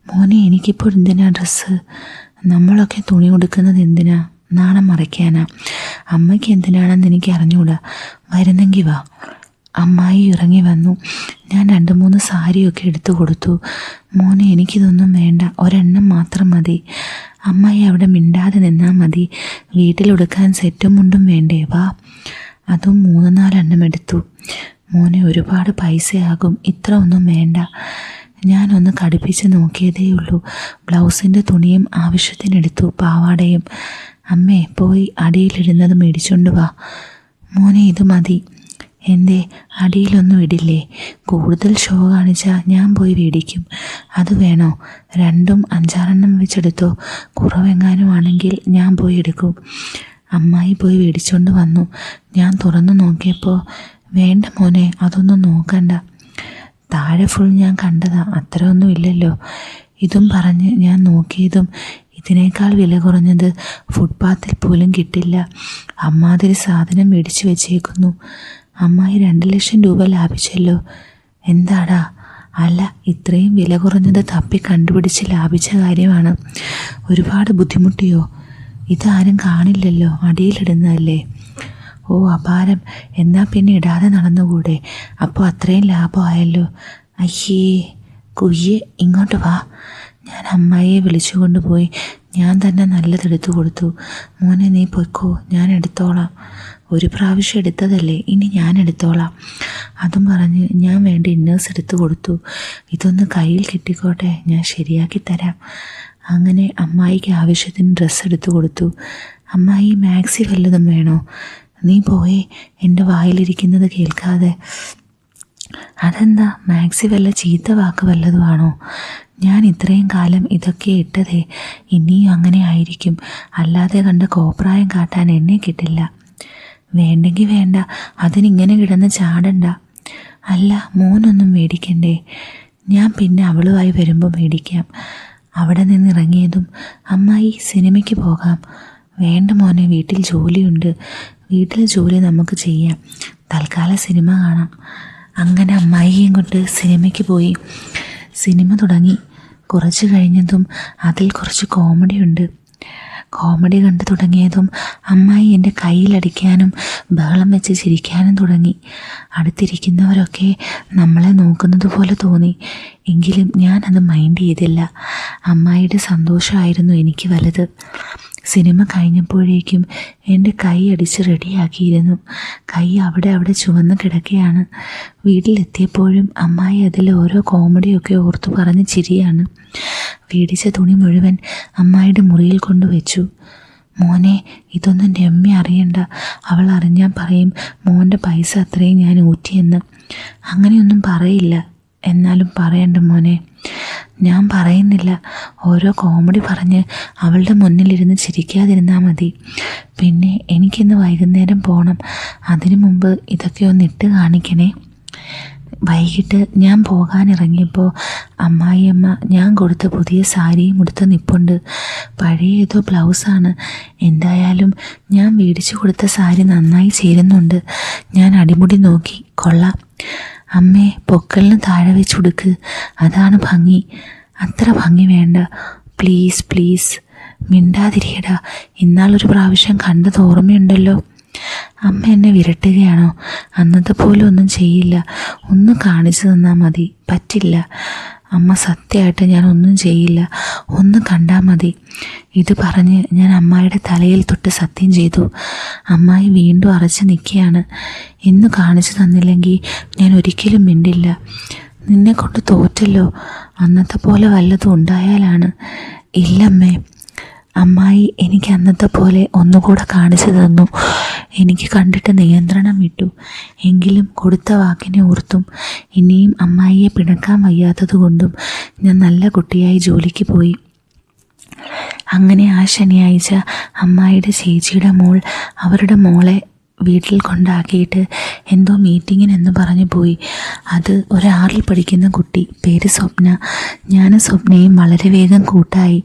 മോനെ, എനിക്കിപ്പോൾ എന്തിനാ ഡ്രസ്സ്? നമ്മളൊക്കെ തുണി കൊടുക്കുന്നത് എന്തിനാ? നാണം മറയ്ക്കാനാ. അമ്മയ്ക്ക് എന്തിനാണെന്ന് എനിക്ക് അറിഞ്ഞൂടാ. വരുന്നെങ്കിൽ വാ. അമ്മായി ഇറങ്ങി വന്നു. ഞാൻ 2-3 സാരിയൊക്കെ എടുത്തു കൊടുത്തു. മോനെ, എനിക്കിതൊന്നും വേണ്ട, ഒരെണ്ണം മാത്രം മതി. അമ്മായി അവിടെ മിണ്ടാതെ നിന്നാൽ മതി. വീട്ടിലൊടുക്കാൻ സെറ്റും മുണ്ടും വേണ്ടേ? വാ. അതും 3-4 എണ്ണം എടുത്തു. മോനെ, ഒരുപാട് പൈസയാകും, ഇത്ര ഒന്നും വേണ്ട. ഞാനൊന്ന് കടുപ്പിച്ച് നോക്കിയതേയുള്ളൂ. ബ്ലൗസിൻ്റെ തുണിയും ആവശ്യത്തിനെടുത്തു, പാവാടയും. അമ്മേ, പോയി അടിയിലിടുന്നത് മേടിച്ചുകൊണ്ട് വാ. മോനെ, ഇത് മതി. എന്തേ, അടിയിലൊന്നും ഇടില്ലേ? കൂടുതൽ ഷോ കാണിച്ചാൽ ഞാൻ പോയി മേടിക്കും. അത് വേണോ? 2ഉം 5-6 എണ്ണം വെച്ചെടുത്തോ. കുറവെങ്ങാനും ആണെങ്കിൽ ഞാൻ പോയി എടുക്കും. അമ്മായി പോയി മേടിച്ചുകൊണ്ട് വന്നു. ഞാൻ തുറന്നു നോക്കിയപ്പോൾ വേണ്ട മോനെ, അതൊന്നും നോക്കണ്ട, താഴെ ഫുൾ ഞാൻ കണ്ടതാ, അത്രയൊന്നും ഇല്ലല്ലോ. ഇതും പറഞ്ഞ് ഞാൻ നോക്കിയതും ഇതിനേക്കാൾ വില കുറഞ്ഞത് ഫുട്പാത്തിൽ പോലും കിട്ടില്ല. അമ്മാതിരി സാധനം മേടിച്ചു വെച്ചേക്കുന്നു. അമ്മായി 2 ലക്ഷം രൂപ ലാഭിച്ചല്ലോ. എന്താടാ? അല്ല, ഇത്രയും വില കുറഞ്ഞത് തപ്പി കണ്ടുപിടിച്ച് ലാഭിച്ച കാര്യമാണ്. ഒരുപാട് ബുദ്ധിമുട്ടിയോ? ഇതാരും കാണില്ലല്ലോ, അടിയിലിടുന്നതല്ലേ. ഓ അപാരം, എന്നാൽ പിന്നെ ഇടാതെ നടന്നുകൂടെ? അപ്പോൾ അത്രയും ലാഭമായല്ലോ. അയ്യേ കുയ്യേ, ഇങ്ങോട്ട് വാ. ഞാൻ അമ്മായിയെ വിളിച്ചു കൊണ്ടുപോയി ഞാൻ തന്നെ നല്ലതെടുത്തു കൊടുത്തു. മോനെ നീ പൊയ്ക്കോ, ഞാൻ എടുത്തോളാം. ഒരു പ്രാവശ്യം എടുത്തതല്ലേ, ഇനി ഞാൻ എടുത്തോളാം. അതും പറഞ്ഞ് ഞാൻ വേണ്ട ഇന്നേഴ്സ് എടുത്തു കൊടുത്തു. ഇതൊന്ന് കയ്യിൽ കിട്ടിക്കോട്ടെ, ഞാൻ ശരിയാക്കി തരാം. അങ്ങനെ അമ്മായിക്ക് ആവശ്യത്തിന് ഡ്രസ്സ് എടുത്തു കൊടുത്തു. അമ്മായി മാക്സി വല്ലതും വേണോ? നീ പോയേ, എൻ്റെ വായിലിരിക്കുന്നത് കേൾക്കാതെ. അതെന്താ, മാക്സി വല്ല ചീത്ത വാക്ക് വല്ലതുമാണോ? ഞാൻ ഇത്രയും കാലം ഇതൊക്കെ ഇട്ടതേ, ഇനിയും അങ്ങനെ ആയിരിക്കും. അല്ലാതെ കണ്ട കോപ്രായം കാട്ടാൻ എന്നെ കിട്ടില്ല. വേണ്ടെങ്കിൽ വേണ്ട, അതിനിങ്ങനെ കിടന്ന് ചാടണ്ട. അല്ല, മോനൊന്നും മേടിക്കണ്ടേ? ഞാൻ പിന്നെ അവളുമായി വരുമ്പോൾ മേടിക്കാം. അവിടെ നിന്നിറങ്ങിയതും അമ്മായി സിനിമയ്ക്ക് പോകാം. വേണ്ട മോനെ, വീട്ടിൽ ജോലിയുണ്ട്, വീട്ടിലെ ജോലി നമുക്ക് ചെയ്യാം, തൽക്കാലം സിനിമ കാണാം. അങ്ങനെ അമ്മായിയെയും കൊണ്ട് സിനിമയ്ക്ക് പോയി. സിനിമ തുടങ്ങി. കുറച്ച് കഴിഞ്ഞതും അതിൽ കുറച്ച് കോമഡിയുണ്ട്. കോമഡി കണ്ടു തുടങ്ങിയതും അമ്മായി എൻ്റെ കയ്യിലടിക്കാനും ബഹളം വെച്ച് ചിരിക്കാനും തുടങ്ങി. അടുത്തിരിക്കുന്നവരൊക്കെ നമ്മളെ നോക്കുന്നത് പോലെ തോന്നി. എങ്കിലും ഞാനത് മൈൻഡ് ചെയ്തില്ല. അമ്മായിയുടെ സന്തോഷമായിരുന്നു എനിക്ക് വലുത്. സിനിമ കഴിഞ്ഞപ്പോഴേക്കും എൻ്റെ കൈ അടിച്ച് റെഡിയാക്കിയിരുന്നു. കൈ അവിടെ ചുവന്ന് കിടക്കുകയാണ്. വീട്ടിലെത്തിയപ്പോഴും അമ്മായി അതിൽ ഓരോ കോമഡിയൊക്കെ ഓർത്തു പറഞ്ഞ് ചിരിയാണ്. വീടിച്ച തുണി മുഴുവൻ അമ്മായിയുടെ മുറിയിൽ കൊണ്ടുവച്ചു. മോനെ, ഇതൊന്നും രമ്യ അറിയണ്ട. അവൾ അറിഞ്ഞാൽ പറയും മോൻ്റെ പൈസ അത്രയും ഞാൻ ഊറ്റിയെന്ന്. അങ്ങനെയൊന്നും പറയില്ല. എന്നാലും പറയണ്ട മോനെ. ഞാൻ പറയുന്നില്ല. ഓരോ കോമഡി പറഞ്ഞ് അവളുടെ മുന്നിലിരുന്ന് ചിരിക്കാതിരുന്നാൽ മതി. പിന്നെ എനിക്കിന്ന് വൈകുന്നേരം പോകണം. അതിനു മുമ്പ് ഇതൊക്കെ ഒന്ന് ഇട്ട് കാണിക്കണേ. വൈകിട്ട് ഞാൻ പോകാനിറങ്ങിയപ്പോൾ അമ്മായിയമ്മ ഞാൻ കൊടുത്ത പുതിയ സാരിയും ഉടുത്ത് നിൽപ്പുണ്ട്. പഴയ ഏതോ ബ്ലൗസാണ്. എന്തായാലും ഞാൻ മേടിച്ചു കൊടുത്ത സാരി നന്നായി ചേരുന്നുണ്ട്. ഞാൻ അടിമുടി നോക്കി. കൊള്ളാം. അമ്മേ, പൊക്കലിന് താഴെ വെച്ചുടുക്ക്, അതാണ് ഭംഗി. അത്ര ഭംഗി വേണ്ട, പ്ലീസ് പ്ലീസ്. മിണ്ടാതിരിയടാ, ഇന്നാളൊരു പ്രാവശ്യം കണ്ടത് ഓർമ്മയുണ്ടല്ലോ. അമ്മ എന്നെ വിരട്ടുകയാണോ? അന്നത്തെ പോലെ ഒന്നും ചെയ്യില്ല. ഒന്ന് കാണിച്ചു തന്നാൽ മതി. പറ്റില്ല അമ്മ, സത്യമായിട്ട് ഞാൻ ഒന്നും ചെയ്യില്ല. ഒന്ന് കണ്ടാൽ മതി. ഇത് പറഞ്ഞ് ഞാൻ അമ്മായിയുടെ തലയിൽ തൊട്ട് സത്യം ചെയ്തു. അമ്മായി വീണ്ടും അറച്ച് നിൽക്കുകയാണ്. ഇന്ന് കാണിച്ചു തന്നില്ലെങ്കിൽ ഞാൻ ഒരിക്കലും മിണ്ടില്ല. നിന്നെ കൊണ്ട് തോറ്റല്ലോ. അന്നത്തെ പോലെ വല്ലതും ഉണ്ടായാലാണ്. ഇല്ലമ്മേ. അമ്മായി എനിക്ക് അന്നത്തെ പോലെ ഒന്നുകൂടെ കാണിച്ചു തന്നു. എനിക്ക് കണ്ടിട്ട് നിയന്ത്രണം വിട്ടു. എങ്കിലും കൊടുത്ത വാക്കിനെ ഓർത്തും ഇനിയും അമ്മായിയെ പിണക്കാൻ വയ്യാത്തത് കൊണ്ടും ഞാൻ നല്ല കുട്ടിയായി ജോലിക്ക് പോയി. അങ്ങനെ ആ ശനിയാഴ്ച അമ്മായിയുടെ ചേച്ചിയുടെ മോൾ അവരുടെ മോളെ വീട്ടിൽ കൊണ്ടാക്കിയിട്ട് എന്തോ മീറ്റിങ്ങിനെന്ന് പറഞ്ഞു പോയി. അത് ഒരു 6ൽ പഠിക്കുന്ന കുട്ടി, പേര് സ്വപ്ന. ഞാനും സ്വപ്നയും വളരെ വേഗം കൂട്ടായി.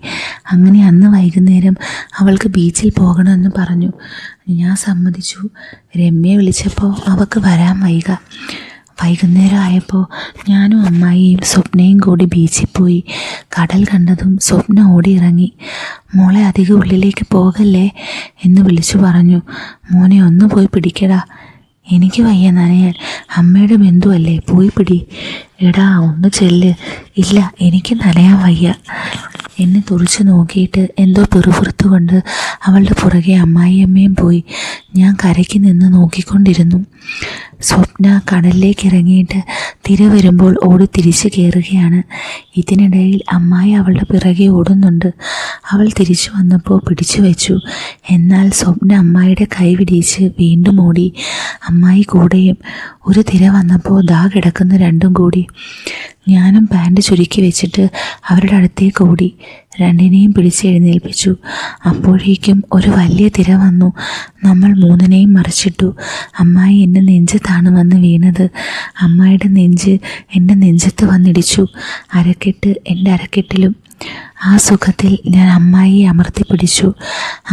അങ്ങനെ അന്ന് വൈകുന്നേരം അവൾക്ക് ബീച്ചിൽ പോകണമെന്ന് പറഞ്ഞു. ഞാൻ സമ്മതിച്ചു. രമ്യയെ വിളിച്ചപ്പോൾ അവൾക്ക് വരാൻ വൈകുന്നേരം ആയപ്പോൾ ഞാനും അമ്മായിയും സ്വപ്നയും കൂടി ബീച്ചിൽ പോയി. കടൽ കണ്ടതും സ്വപ്ന ഓടിയിറങ്ങി. മോളെ അധികം ഉള്ളിലേക്ക് പോകല്ലേ എന്ന് വിളിച്ചു പറഞ്ഞു. മോനെ ഒന്ന് പോയി പിടിക്കടാ. എനിക്ക് വയ്യ നനയാൻ. അമ്മയുടെ ബന്ധുവല്ലേ, പോയി പിടി. എടാ ഒന്ന് ചെല്ല്. ഇല്ല, എനിക്ക് നനയാൻ വയ്യ. എന്നെ തുറിച്ച് നോക്കിയിട്ട് എന്തോ പിറുപിറുത്തുകൊണ്ട് അവളുടെ പുറകെ അമ്മായിയമ്മയും പോയി. ഞാൻ കരയ്ക്ക് നിന്ന് നോക്കിക്കൊണ്ടിരുന്നു. സ്വപ്ന കടലിലേക്ക് ഇറങ്ങിയിട്ട് തിര വരുമ്പോൾ ഓടി തിരിച്ചു കയറുകയാണ്. ഇതിനിടയിൽ അമ്മായി അവളുടെ പിറകെ ഓടുന്നുണ്ട്. അവൾ തിരിച്ചു വന്നപ്പോൾ പിടിച്ചു വെച്ചു. എന്നാൽ സ്വപ്ന അമ്മായിയുടെ കൈ പിടിച്ച് വീണ്ടും ഓടി. അമ്മായി കൂടെയും. ഒരു തിര വന്നപ്പോൾ ദാ കിടക്കുന്ന രണ്ടും കൂടി. ഞാനും പാൻറ് ചുരുക്കി വെച്ചിട്ട് അവരുടെ അടുത്തേക്ക് ഓടി. രണ്ടിനെയും പിടിച്ചെഴുന്നേൽപ്പിച്ചു. അപ്പോഴേക്കും ഒരു വലിയ തിര വന്നു. നമ്മൾ മൂന്നിനെയും മറിച്ചിട്ടു. അമ്മായി എൻ്റെ നെഞ്ചത്താണ് വന്ന് വീണത്. അമ്മായിയുടെ നെഞ്ച് എൻ്റെ നെഞ്ചത്ത് വന്നിടിച്ചു. അരക്കെട്ട് എൻ്റെ അരക്കെട്ടിലും. ആ സുഖത്തിൽ ഞാൻ അമ്മായിയെ അമർത്തി പിടിച്ചു.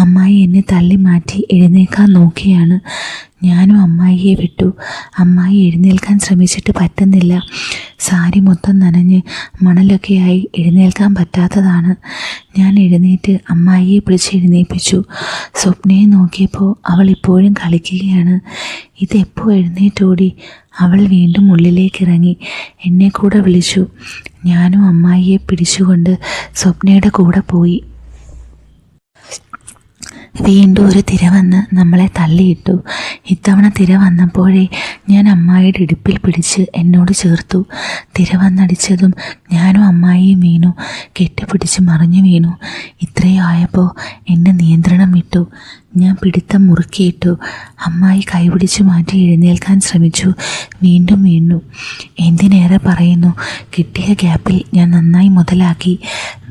അമ്മായി എന്നെ തള്ളി മാറ്റി എഴുന്നേൽക്കാൻ നോക്കിയാണ്. ഞാനും അമ്മായിയെ വിട്ടു. അമ്മായി എഴുന്നേൽക്കാൻ ശ്രമിച്ചിട്ട് പറ്റുന്നില്ല. സാരി മൊത്തം നനഞ്ഞ് മണലൊക്കെയായി എഴുന്നേൽക്കാൻ പറ്റാത്തതാണ്. ഞാൻ എഴുന്നേറ്റ് അമ്മായിയെ പിടിച്ച് എഴുന്നേൽപ്പിച്ചു. സ്വപ്നയെ നോക്കിയപ്പോൾ അവൾ ഇപ്പോഴും കളിക്കുകയാണ്. ഇതെപ്പോൾ എഴുന്നേറ്റോടി? അവൾ വീണ്ടും ഉള്ളിലേക്ക് ഇറങ്ങി എന്നെ കൂടെ വിളിച്ചു. ഞാനും അമ്മായിയെ പിടിച്ചുകൊണ്ട് സ്വപ്നയുടെ കൂടെ പോയി. വീണ്ടും ഒരു തിര വന്ന് നമ്മളെ തള്ളിയിട്ടു. ഇത്തവണ തിര വന്നപ്പോഴേ ഞാൻ അമ്മായിയുടെ ഇടുപ്പിൽ പിടിച്ച് എന്നോട് ചേർത്തു. തിര വന്നടിച്ചതും ഞാനും അമ്മായിയും വീണു. കെട്ടിപ്പിടിച്ച് മറിഞ്ഞു വീണു. ഇത്രയും ആയപ്പോൾ എൻ്റെ നിയന്ത്രണം വിട്ടു. ഞാൻ പിടുത്തം മുറുക്കിയിട്ടു. അമ്മായി കൈപിടിച്ച് മാറ്റി എഴുന്നേൽക്കാൻ ശ്രമിച്ചു. വീണ്ടും വീണു. എന്തിനേറെ പറയുന്നു, കിട്ടിയ ഗ്യാപ്പിൽ ഞാൻ നന്നായി മുതലാക്കി.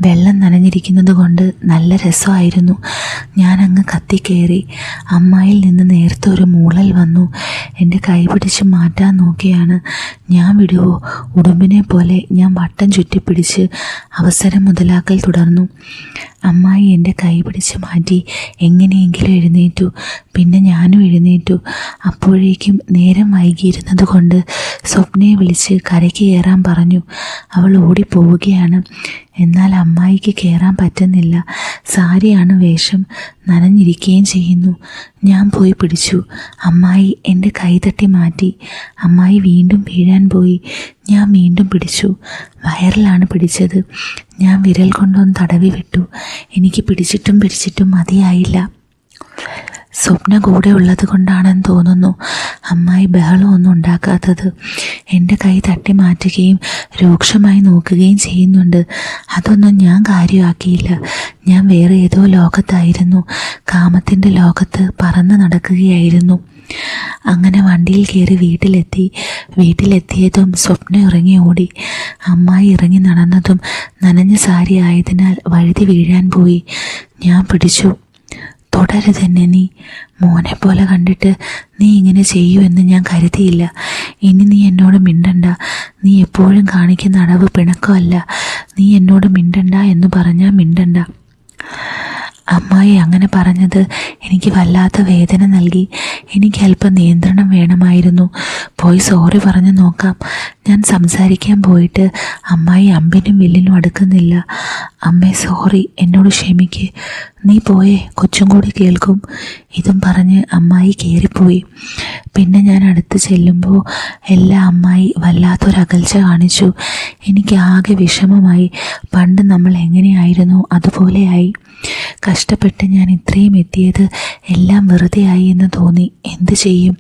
വെള്ളം നനഞ്ഞിരിക്കുന്നത് കൊണ്ട് നല്ല രസമായിരുന്നു. ഞാനങ്ങ് കത്തിക്കയറി. അമ്മായിൽ നിന്ന് നേരത്തെ ഒരു മൂളൽ വന്നു. എൻ്റെ കൈ പിടിച്ച് മാറ്റാൻ നോക്കിയാണ്. ഞാൻ വിടുവോ? ഉടുമ്പിനെ പോലെ ഞാൻ വട്ടം ചുറ്റിപ്പിടിച്ച് അവസരം മുതലാക്കൽ തുടർന്നു. അമ്മായി എൻ്റെ കൈ പിടിച്ച് മാറ്റി എങ്ങനെയെങ്കിലും എഴുന്നേറ്റു. പിന്നെ ഞാനും എഴുന്നേറ്റു. അപ്പോഴേക്കും നേരം വൈകിയിരുന്നത് കൊണ്ട് സ്വപ്നയെ വിളിച്ച് കരയ്ക്ക് കയറാൻ പറഞ്ഞു. അവൾ ഓടിപ്പോവുകയാണ്. എന്നാൽ അമ്മായിക്ക് കയറാൻ പറ്റുന്നില്ല. സാരിയാണ് വേഷം, നനഞ്ഞിരിക്കുകയും ചെയ്യുന്നു. ഞാൻ പോയി പിടിച്ചു. അമ്മായി എൻ്റെ കൈ തട്ടി മാറ്റി. അമ്മായി വീണ്ടും വീഴാൻ പോയി. ഞാൻ വീണ്ടും പിടിച്ചു. വയറിലാണ് പിടിച്ചത്. ഞാൻ വിരൽ കൊണ്ടൊന്ന് തടവി വിട്ടു. എനിക്ക് പിടിച്ചിട്ടും മതിയായില്ല. സ്വപ്ന കൂടെ ഉള്ളത് കൊണ്ടാണെന്ന് തോന്നുന്നു അമ്മായി ബഹളമൊന്നും ഉണ്ടാക്കാത്തത്. എൻ്റെ കൈ തട്ടി മാറ്റുകയും രൂക്ഷമായി നോക്കുകയും ചെയ്യുന്നുണ്ട്. അതൊന്നും ഞാൻ കാര്യമാക്കിയില്ല. ഞാൻ വേറെ ഏതോ ലോകത്തായിരുന്നു. കാമത്തിൻ്റെ ലോകത്ത് പറന്ന് നടക്കുകയായിരുന്നു. അങ്ങനെ വണ്ടിയിൽ കയറി വീട്ടിലെത്തിയതും സ്വപ്ന ഇറങ്ങി ഓടി. അമ്മായി ഇറങ്ങി നടന്നതും നനഞ്ഞ സാരി ആയതിനാൽ വഴുതി വീഴാൻ പോയി. ഞാൻ പിടിച്ചു. തുടരുതെന്നെ നീ. മോനെ പോലെ കണ്ടിട്ട് നീ ഇങ്ങനെ ചെയ്യുമെന്ന് ഞാൻ കരുതിയില്ല. ഇനി നീ എന്നോട് മിണ്ടണ്ട. നീ എപ്പോഴും കാണിക്കുന്ന അടവ് പിണക്കമല്ല. നീ എന്നോട് മിണ്ടണ്ട എന്ന് പറഞ്ഞാൽ മിണ്ടണ്ട. അമ്മായി അങ്ങനെ പറഞ്ഞത് എനിക്ക് വല്ലാത്ത വേദന നൽകി. എനിക്ക് അല്പം നിയന്ത്രണം വേണമായിരുന്നു. പോയി സോറി പറഞ്ഞു നോക്കാം. ഞാൻ സംസാരിക്കാൻ പോയിട്ട് അമ്മായി അമ്പിനും വില്ലിനും അടുക്കുന്നില്ല. അമ്മേ സോറി, എന്നോട് ക്ഷമിക്ക്. നീ പോയേ, കൊച്ചും കൂടി കേൾക്കും. ഇതും പറഞ്ഞ് അമ്മായി കയറിപ്പോയി. പിന്നെ ഞാൻ അടുത്ത് ചെല്ലുമ്പോൾ എല്ലാ അമ്മായി വല്ലാത്തൊരകൽച്ച കാണിച്ചു. എനിക്ക് ആകെ വിഷമമായി. പണ്ട് നമ്മൾ എങ്ങനെയായിരുന്നു അതുപോലെയായി. കഷ്ടപ്പെട്ട് ഞാൻ ഇത്രയും എത്തിയത് എല്ലാം വെറുതെയായി എന്ന് തോന്നി. എന്തു ചെയ്യും?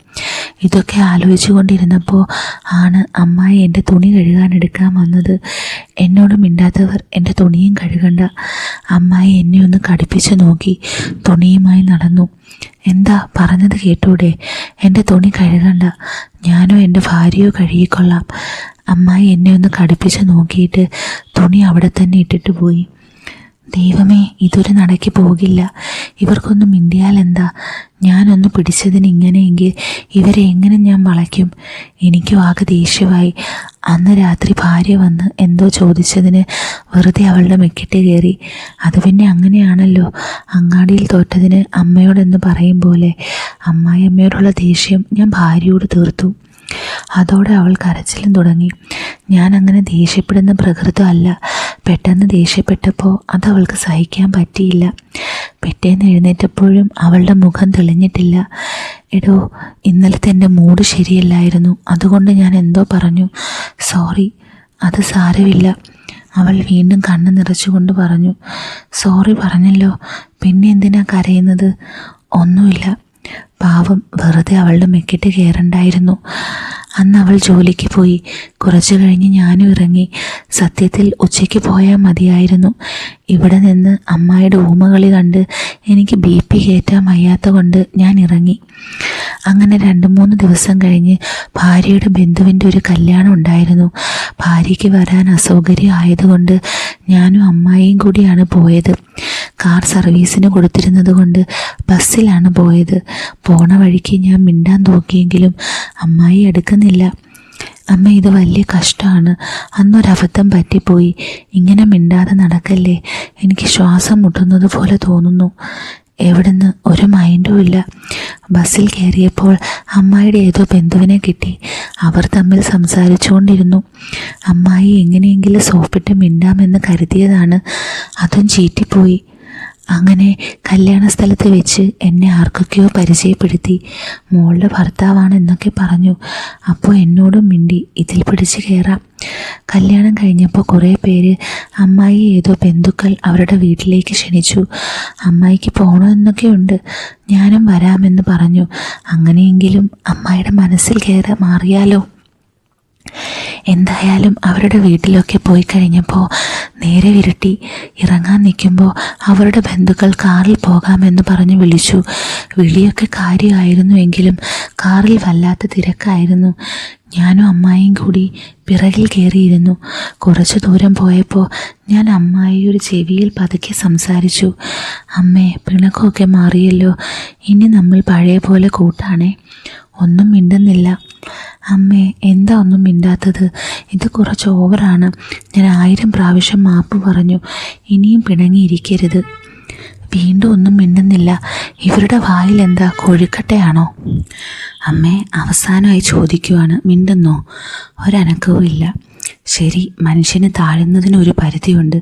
ഇതൊക്കെ ആലോചിച്ചു കൊണ്ടിരുന്നപ്പോൾ ആണ് അമ്മായി എൻ്റെ തുണി കഴുകാനെടുക്കാൻ വന്നത്. എന്നോട് മിണ്ടാത്തവർ എൻ്റെ തുണിയും കഴുകണ്ട. അമ്മായി എന്നെ ഒന്ന് കടുപ്പിച്ച് നോക്കി. തുണിയുമായി നടന്നു. എന്താ പറഞ്ഞത് കേട്ടൂടെ? എൻ്റെ തുണി കഴുകണ്ട, ഞാനോ എൻ്റെ ഭാര്യയോ കഴുകിക്കൊള്ളാം. അമ്മായി എന്നെ ഒന്ന് കടുപ്പിച്ച് നോക്കിയിട്ട് തുണി അവിടെ തന്നെ ഇട്ടിട്ട് പോയി. ദൈവമേ, ഇതൊരു നടക്കി പോകില്ല. ഇവർക്കൊന്നും മിണ്ടിയാൽ എന്താ? ഞാനൊന്ന് പിടിച്ചതിന് ഇങ്ങനെയെങ്കിൽ ഇവരെ എങ്ങനെ ഞാൻ വളയ്ക്കും? എനിക്കും ആകെ ദേഷ്യമായി. അന്ന് രാത്രി ഭാര്യ വന്ന് എന്തോ ചോദിച്ചതിന് വെറുതെ അവളുടെ മെക്കിട്ട് കയറി. അത് പിന്നെ അങ്ങനെയാണല്ലോ, അങ്ങാടിയിൽ തോറ്റതിന് അമ്മയോടെന്ന് പറയും പോലെ. അമ്മായിയമ്മയോടുള്ള ദേഷ്യം ഞാൻ ഭാര്യയോട് തീർത്തു. അതോടെ അവൾ കരച്ചിലും തുടങ്ങി. ഞാൻ അങ്ങനെ ദേഷ്യപ്പെടുന്ന പ്രകൃതമല്ല. പെട്ടെന്ന് ദേഷ്യപ്പെട്ടപ്പോൾ അതവൾക്ക് സഹിക്കാൻ പറ്റിയില്ല. പിറ്റേന്ന് എഴുന്നേറ്റപ്പോഴും അവളുടെ മുഖം തെളിഞ്ഞിട്ടില്ല. എടോ, ഇന്നലത്തെ എൻ്റെ മൂഡ് ശരിയല്ലായിരുന്നു. അതുകൊണ്ട് ഞാൻ എന്തോ പറഞ്ഞു. സോറി. അത് സാരമില്ല. അവൾ വീണ്ടും കണ്ണ് നിറച്ചുകൊണ്ട് പറഞ്ഞു. സോറി പറഞ്ഞല്ലോ, പിന്നെ എന്തിനാ കരയുന്നത്? ഒന്നുമില്ല. പാവം, വെറുതെ അവളുടെ മെക്കിട്ട് കയറണ്ടായിരുന്നു. അന്ന് അവൾ ജോലിക്ക് പോയി. കുറച്ചു കഴിഞ്ഞ് ഞാനും ഇറങ്ങി. സത്യത്തിൽ ഉച്ചയ്ക്ക് പോയാൽ മതിയായിരുന്നു. ഇവിടെ നിന്ന് അമ്മായിയുടെ ഊമകളി കണ്ട് എനിക്ക് BP കയറ്റാൻ വയ്യാത്ത കൊണ്ട് ഞാൻ ഇറങ്ങി. അങ്ങനെ 2-3 ദിവസം കഴിഞ്ഞ് ഭാര്യയുടെ ബന്ധുവിൻ്റെ ഒരു കല്യാണം ഉണ്ടായിരുന്നു. ഭാര്യയ്ക്ക് വരാൻ അസൗകര്യം ആയതുകൊണ്ട് ഞാനും അമ്മായിയും കൂടിയാണ് പോയത്. കാർ സർവീസിന് കൊടുത്തിരുന്നത് കൊണ്ട് ബസ്സിലാണ് പോയത്. പോണ വഴിക്ക് ഞാൻ മിണ്ടാൻ നോക്കിയെങ്കിലും അമ്മായി എടുക്കുന്നില്ല. അമ്മ, ഇത് വലിയ കഷ്ടമാണ്. അന്നൊരബദ്ധം പറ്റിപ്പോയി. ഇങ്ങനെ മിണ്ടാതെ നടക്കല്ലേ. എനിക്ക് ശ്വാസം മുട്ടുന്നത് പോലെ തോന്നുന്നു. എവിടുന്ന് ഒരു മൈൻഡും ഇല്ല. ബസ്സിൽ കയറിയപ്പോൾ അമ്മായിയുടെ ഏതോ ബന്ധുവിനെ കിട്ടി. അവർ തമ്മിൽ സംസാരിച്ചുകൊണ്ടിരുന്നു. അമ്മായി എങ്ങനെയെങ്കിലും സോപ്പിട്ട് മിണ്ടാമെന്ന് കരുതിയതാണ്. അതും ചീറ്റിപ്പോയി. അങ്ങനെ കല്യാണ സ്ഥലത്ത് വെച്ച് എന്നെ ആർക്കൊക്കെയോ പരിചയപ്പെടുത്തി. മോളുടെ ഭർത്താവാണ് എന്നൊക്കെ പറഞ്ഞു. അപ്പോൾ എന്നോടും മിണ്ടി ഇതിൽ പിടിച്ച് കയറാം. കല്യാണം കഴിഞ്ഞപ്പോൾ കുറേ പേര് അമ്മായി ഏതോ ബന്ധുക്കൾ അവരുടെ വീട്ടിലേക്ക് ക്ഷണിച്ചു. അമ്മായിക്ക് പോകണമെന്നൊക്കെയുണ്ട്. ഞാനും വരാമെന്ന് പറഞ്ഞു. അങ്ങനെയെങ്കിലും അമ്മായിയുടെ മനസ്സിൽ കയറി മാറിയാലോ. എന്തായാലും അവരുടെ വീട്ടിലൊക്കെ പോയി കഴിഞ്ഞപ്പോൾ നേരെ വിരട്ടി. ഇറങ്ങാൻ നിൽക്കുമ്പോൾ അവരുടെ ബന്ധുക്കൾ കാറിൽ പോകാമെന്ന് പറഞ്ഞ് വിളിച്ചു. വിളിയൊക്കെ കാര്യമായിരുന്നു. എങ്കിലും കാറിൽ വല്ലാത്ത തിരക്കായിരുന്നു. ഞാനും അമ്മായിയും കൂടി പിറകിൽ കയറിയിരുന്നു. കുറച്ചു ദൂരം പോയപ്പോൾ ഞാൻ അമ്മായിയുടെ ചെവിയിൽ പതുക്കെ സംസാരിച്ചു. അമ്മേ, പിണക്കമൊക്കെ മാറിയല്ലോ. ഇനി നമ്മൾ പഴയ പോലെ കൂട്ടാണേ. ഒന്നും മിണ്ടുന്നില്ല. അമ്മേ, എന്താ ഒന്നും മിണ്ടാത്തത്? ഇത് കുറച്ച് ഓവറാണ്. ഞാൻ 1000 പ്രാവശ്യം മാപ്പ് പറഞ്ഞു. ഇനിയും പിണങ്ങിയിരിക്കരുത്. വീണ്ടും ഒന്നും മിണ്ടുന്നില്ല. ഇവരുടെ വായിൽ എന്താ, കൊഴുക്കട്ടയാണോ? അമ്മേ, അവസാനമായി ചോദിക്കുവാണ്, മിണ്ടുന്നോ? ഒരനക്കവും ഇല്ല. ശരി, മനുഷ്യന് താഴുന്നതിനൊരു പരിധിയുണ്ട്.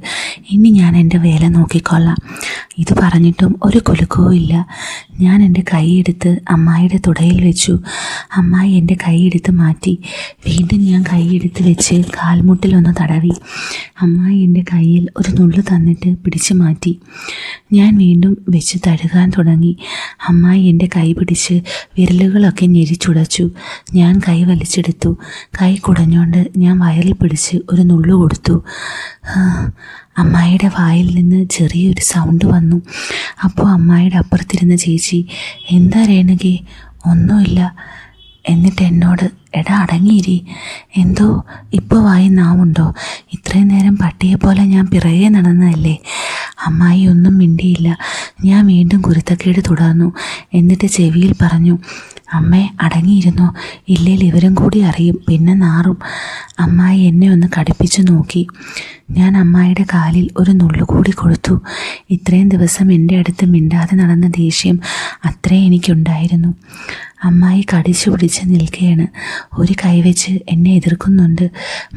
ഇനി ഞാൻ എൻ്റെ വേല നോക്കിക്കൊള്ളാം. ഇത് പറഞ്ഞിട്ടും ഒരു കുലുക്കവും ഇല്ല. ഞാൻ എൻ്റെ കൈയെടുത്ത് അമ്മായിയുടെ തുടയിൽ വെച്ചു. അമ്മായി എൻ്റെ കൈയെടുത്ത് മാറ്റി. വീണ്ടും ഞാൻ കൈയെടുത്ത് വെച്ച് കാൽമുട്ടിലൊന്ന് തടവി. അമ്മായി എൻ്റെ കയ്യിൽ ഒരു നുള്ളു തന്നിട്ട് പിടിച്ചു മാറ്റി. ഞാൻ വീണ്ടും വെച്ച് തഴുകാൻ തുടങ്ങി. അമ്മായി എൻ്റെ കൈ പിടിച്ച് വിരലുകളൊക്കെ ഞെരിച്ചുടച്ചു. ഞാൻ കൈ വലിച്ചെടുത്തു. കൈ കുടഞ്ഞുകൊണ്ട് ഞാൻ വയറിൽ പിടിച്ച് ഒരു നുള്ളു കൊടുത്തു. അമ്മായിയുടെ വായിൽ നിന്ന് ചെറിയൊരു സൗണ്ട് വന്നു. അപ്പോൾ അമ്മായിയുടെ അപ്പുറത്തിരുന്ന ചേച്ചി, എന്താ രേണുകേ? ഒന്നുമില്ല. എന്നിട്ട് എന്നോട്, എടാ അടങ്ങിയിരി. എന്തോ ഇപ്പോൾ വായി നാവുണ്ടോ? ഇത്രയും നേരം പട്ടിയെപ്പോലെ ഞാൻ പിറകെ നടന്നതല്ലേ. അമ്മായി ഒന്നും മിണ്ടിയില്ല. ഞാൻ വീണ്ടും കുരുത്തക്കേട് തുടർന്നു. എന്നിട്ട് ചെവിയിൽ പറഞ്ഞു, അമ്മേ അടങ്ങിയിരുന്നോ? ഇല്ലേൽ ഇവരും കൂടി അറിയും, പിന്നെ നാറും. അമ്മായി എന്നെ ഒന്ന് കടുപ്പിച്ചു നോക്കി. ഞാൻ അമ്മായിയുടെ കാലിൽ ഒരു നുള്ളുകൂടി കൊടുത്തു. ഇത്രയും ദിവസം എൻ്റെ അടുത്ത് മിണ്ടാതെ നടന്ന ദേഷ്യം അത്രയും എനിക്കുണ്ടായിരുന്നു. അമ്മായി കടിച്ചു പിടിച്ച് നിൽക്കുകയാണ്. ഒരു കൈ വെച്ച് എന്നെ എതിർക്കുന്നുണ്ട്.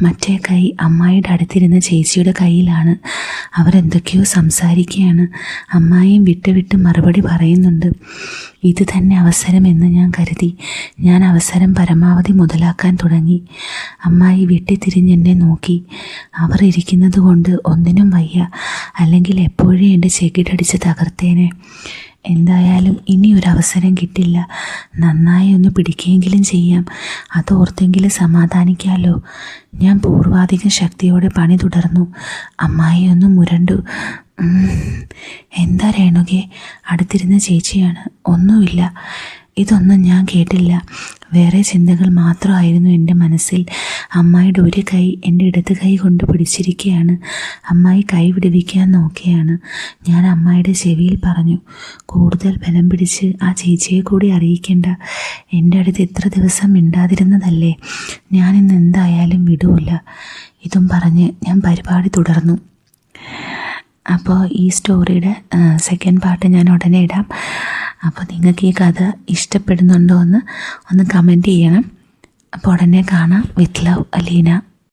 മറ്റേ കൈ അമ്മായിയുടെ അടുത്തിരുന്ന ചേച്ചിയുടെ കയ്യിലാണ്. അവരെന്തൊക്കെയോ സംസാരിക്കുകയാണ്. അമ്മായിയും വിട്ട് മറുപടി പറയുന്നുണ്ട്. ഇത് തന്നെ അവസരമെന്ന് ഞാൻ കരുതി. ഞാൻ അവസരം പരമാവധി മുതലാക്കാൻ തുടങ്ങി. അമ്മായി വെട്ടിത്തിരിഞ്ഞെന്നെ നോക്കി. അവർ ഇരിക്കുന്നത് കൊണ്ട് ഒന്നിനും വയ്യ. അല്ലെങ്കിൽ എപ്പോഴും എൻ്റെ ചെകിടടിച്ച് തകർത്തേനെ. എന്തായാലും ഇനിയൊരവസരം കിട്ടില്ല. നന്നായി ഒന്ന് പിടിക്കുകയെങ്കിലും ചെയ്യാം. അതോർത്തെങ്കിലും സമാധാനിക്കാമല്ലോ. ഞാൻ പൂർവാധിക ശക്തിയോടെ പണി തുടർന്നു. അമ്മായി ഒന്ന് മുരണ്ടു. എന്താ രേണുകേ? അടുത്തിരുന്ന ചേച്ചിയാണ്. ഒന്നുമില്ല. ഇതൊന്നും ഞാൻ കേട്ടില്ല. വേറെ ചിന്തകൾ മാത്രമായിരുന്നു എൻ്റെ മനസ്സിൽ. അമ്മായിയുടെ ഒരു കൈ എൻ്റെ ഇടത് കൈ കൊണ്ട് പിടിച്ചിരിക്കുകയാണ്. അമ്മായി കൈ വിടുവിക്കാൻ നോക്കിയാണ്. ഞാൻ അമ്മായിയുടെ ചെവിയിൽ പറഞ്ഞു, കൂടുതൽ ബലം പിടിച്ച് ആ ചേച്ചിയെ കൂടി അറിയിക്കേണ്ട. എൻ്റെ അടുത്ത് ഇത്ര ദിവസം മിണ്ടാതിരുന്നതല്ലേ. ഞാനിന്ന് എന്തായാലും വിടൂല. ഇതും പറഞ്ഞ് ഞാൻ പരിപാടി തുടർന്നു. അപ്പോൾ ഈ സ്റ്റോറിയുടെ സെക്കൻഡ് പാർട്ട് ഞാൻ ഉടനെ ഇടാം. അപ്പോൾ നിങ്ങൾക്ക് ഈ കഥ ഇഷ്ടപ്പെടുന്നുണ്ടോ എന്ന് ഒന്ന് കമൻറ്റ് ചെയ്യണം. അപ്പോൾ ഉടനെ കാണാം. With love, Aleena.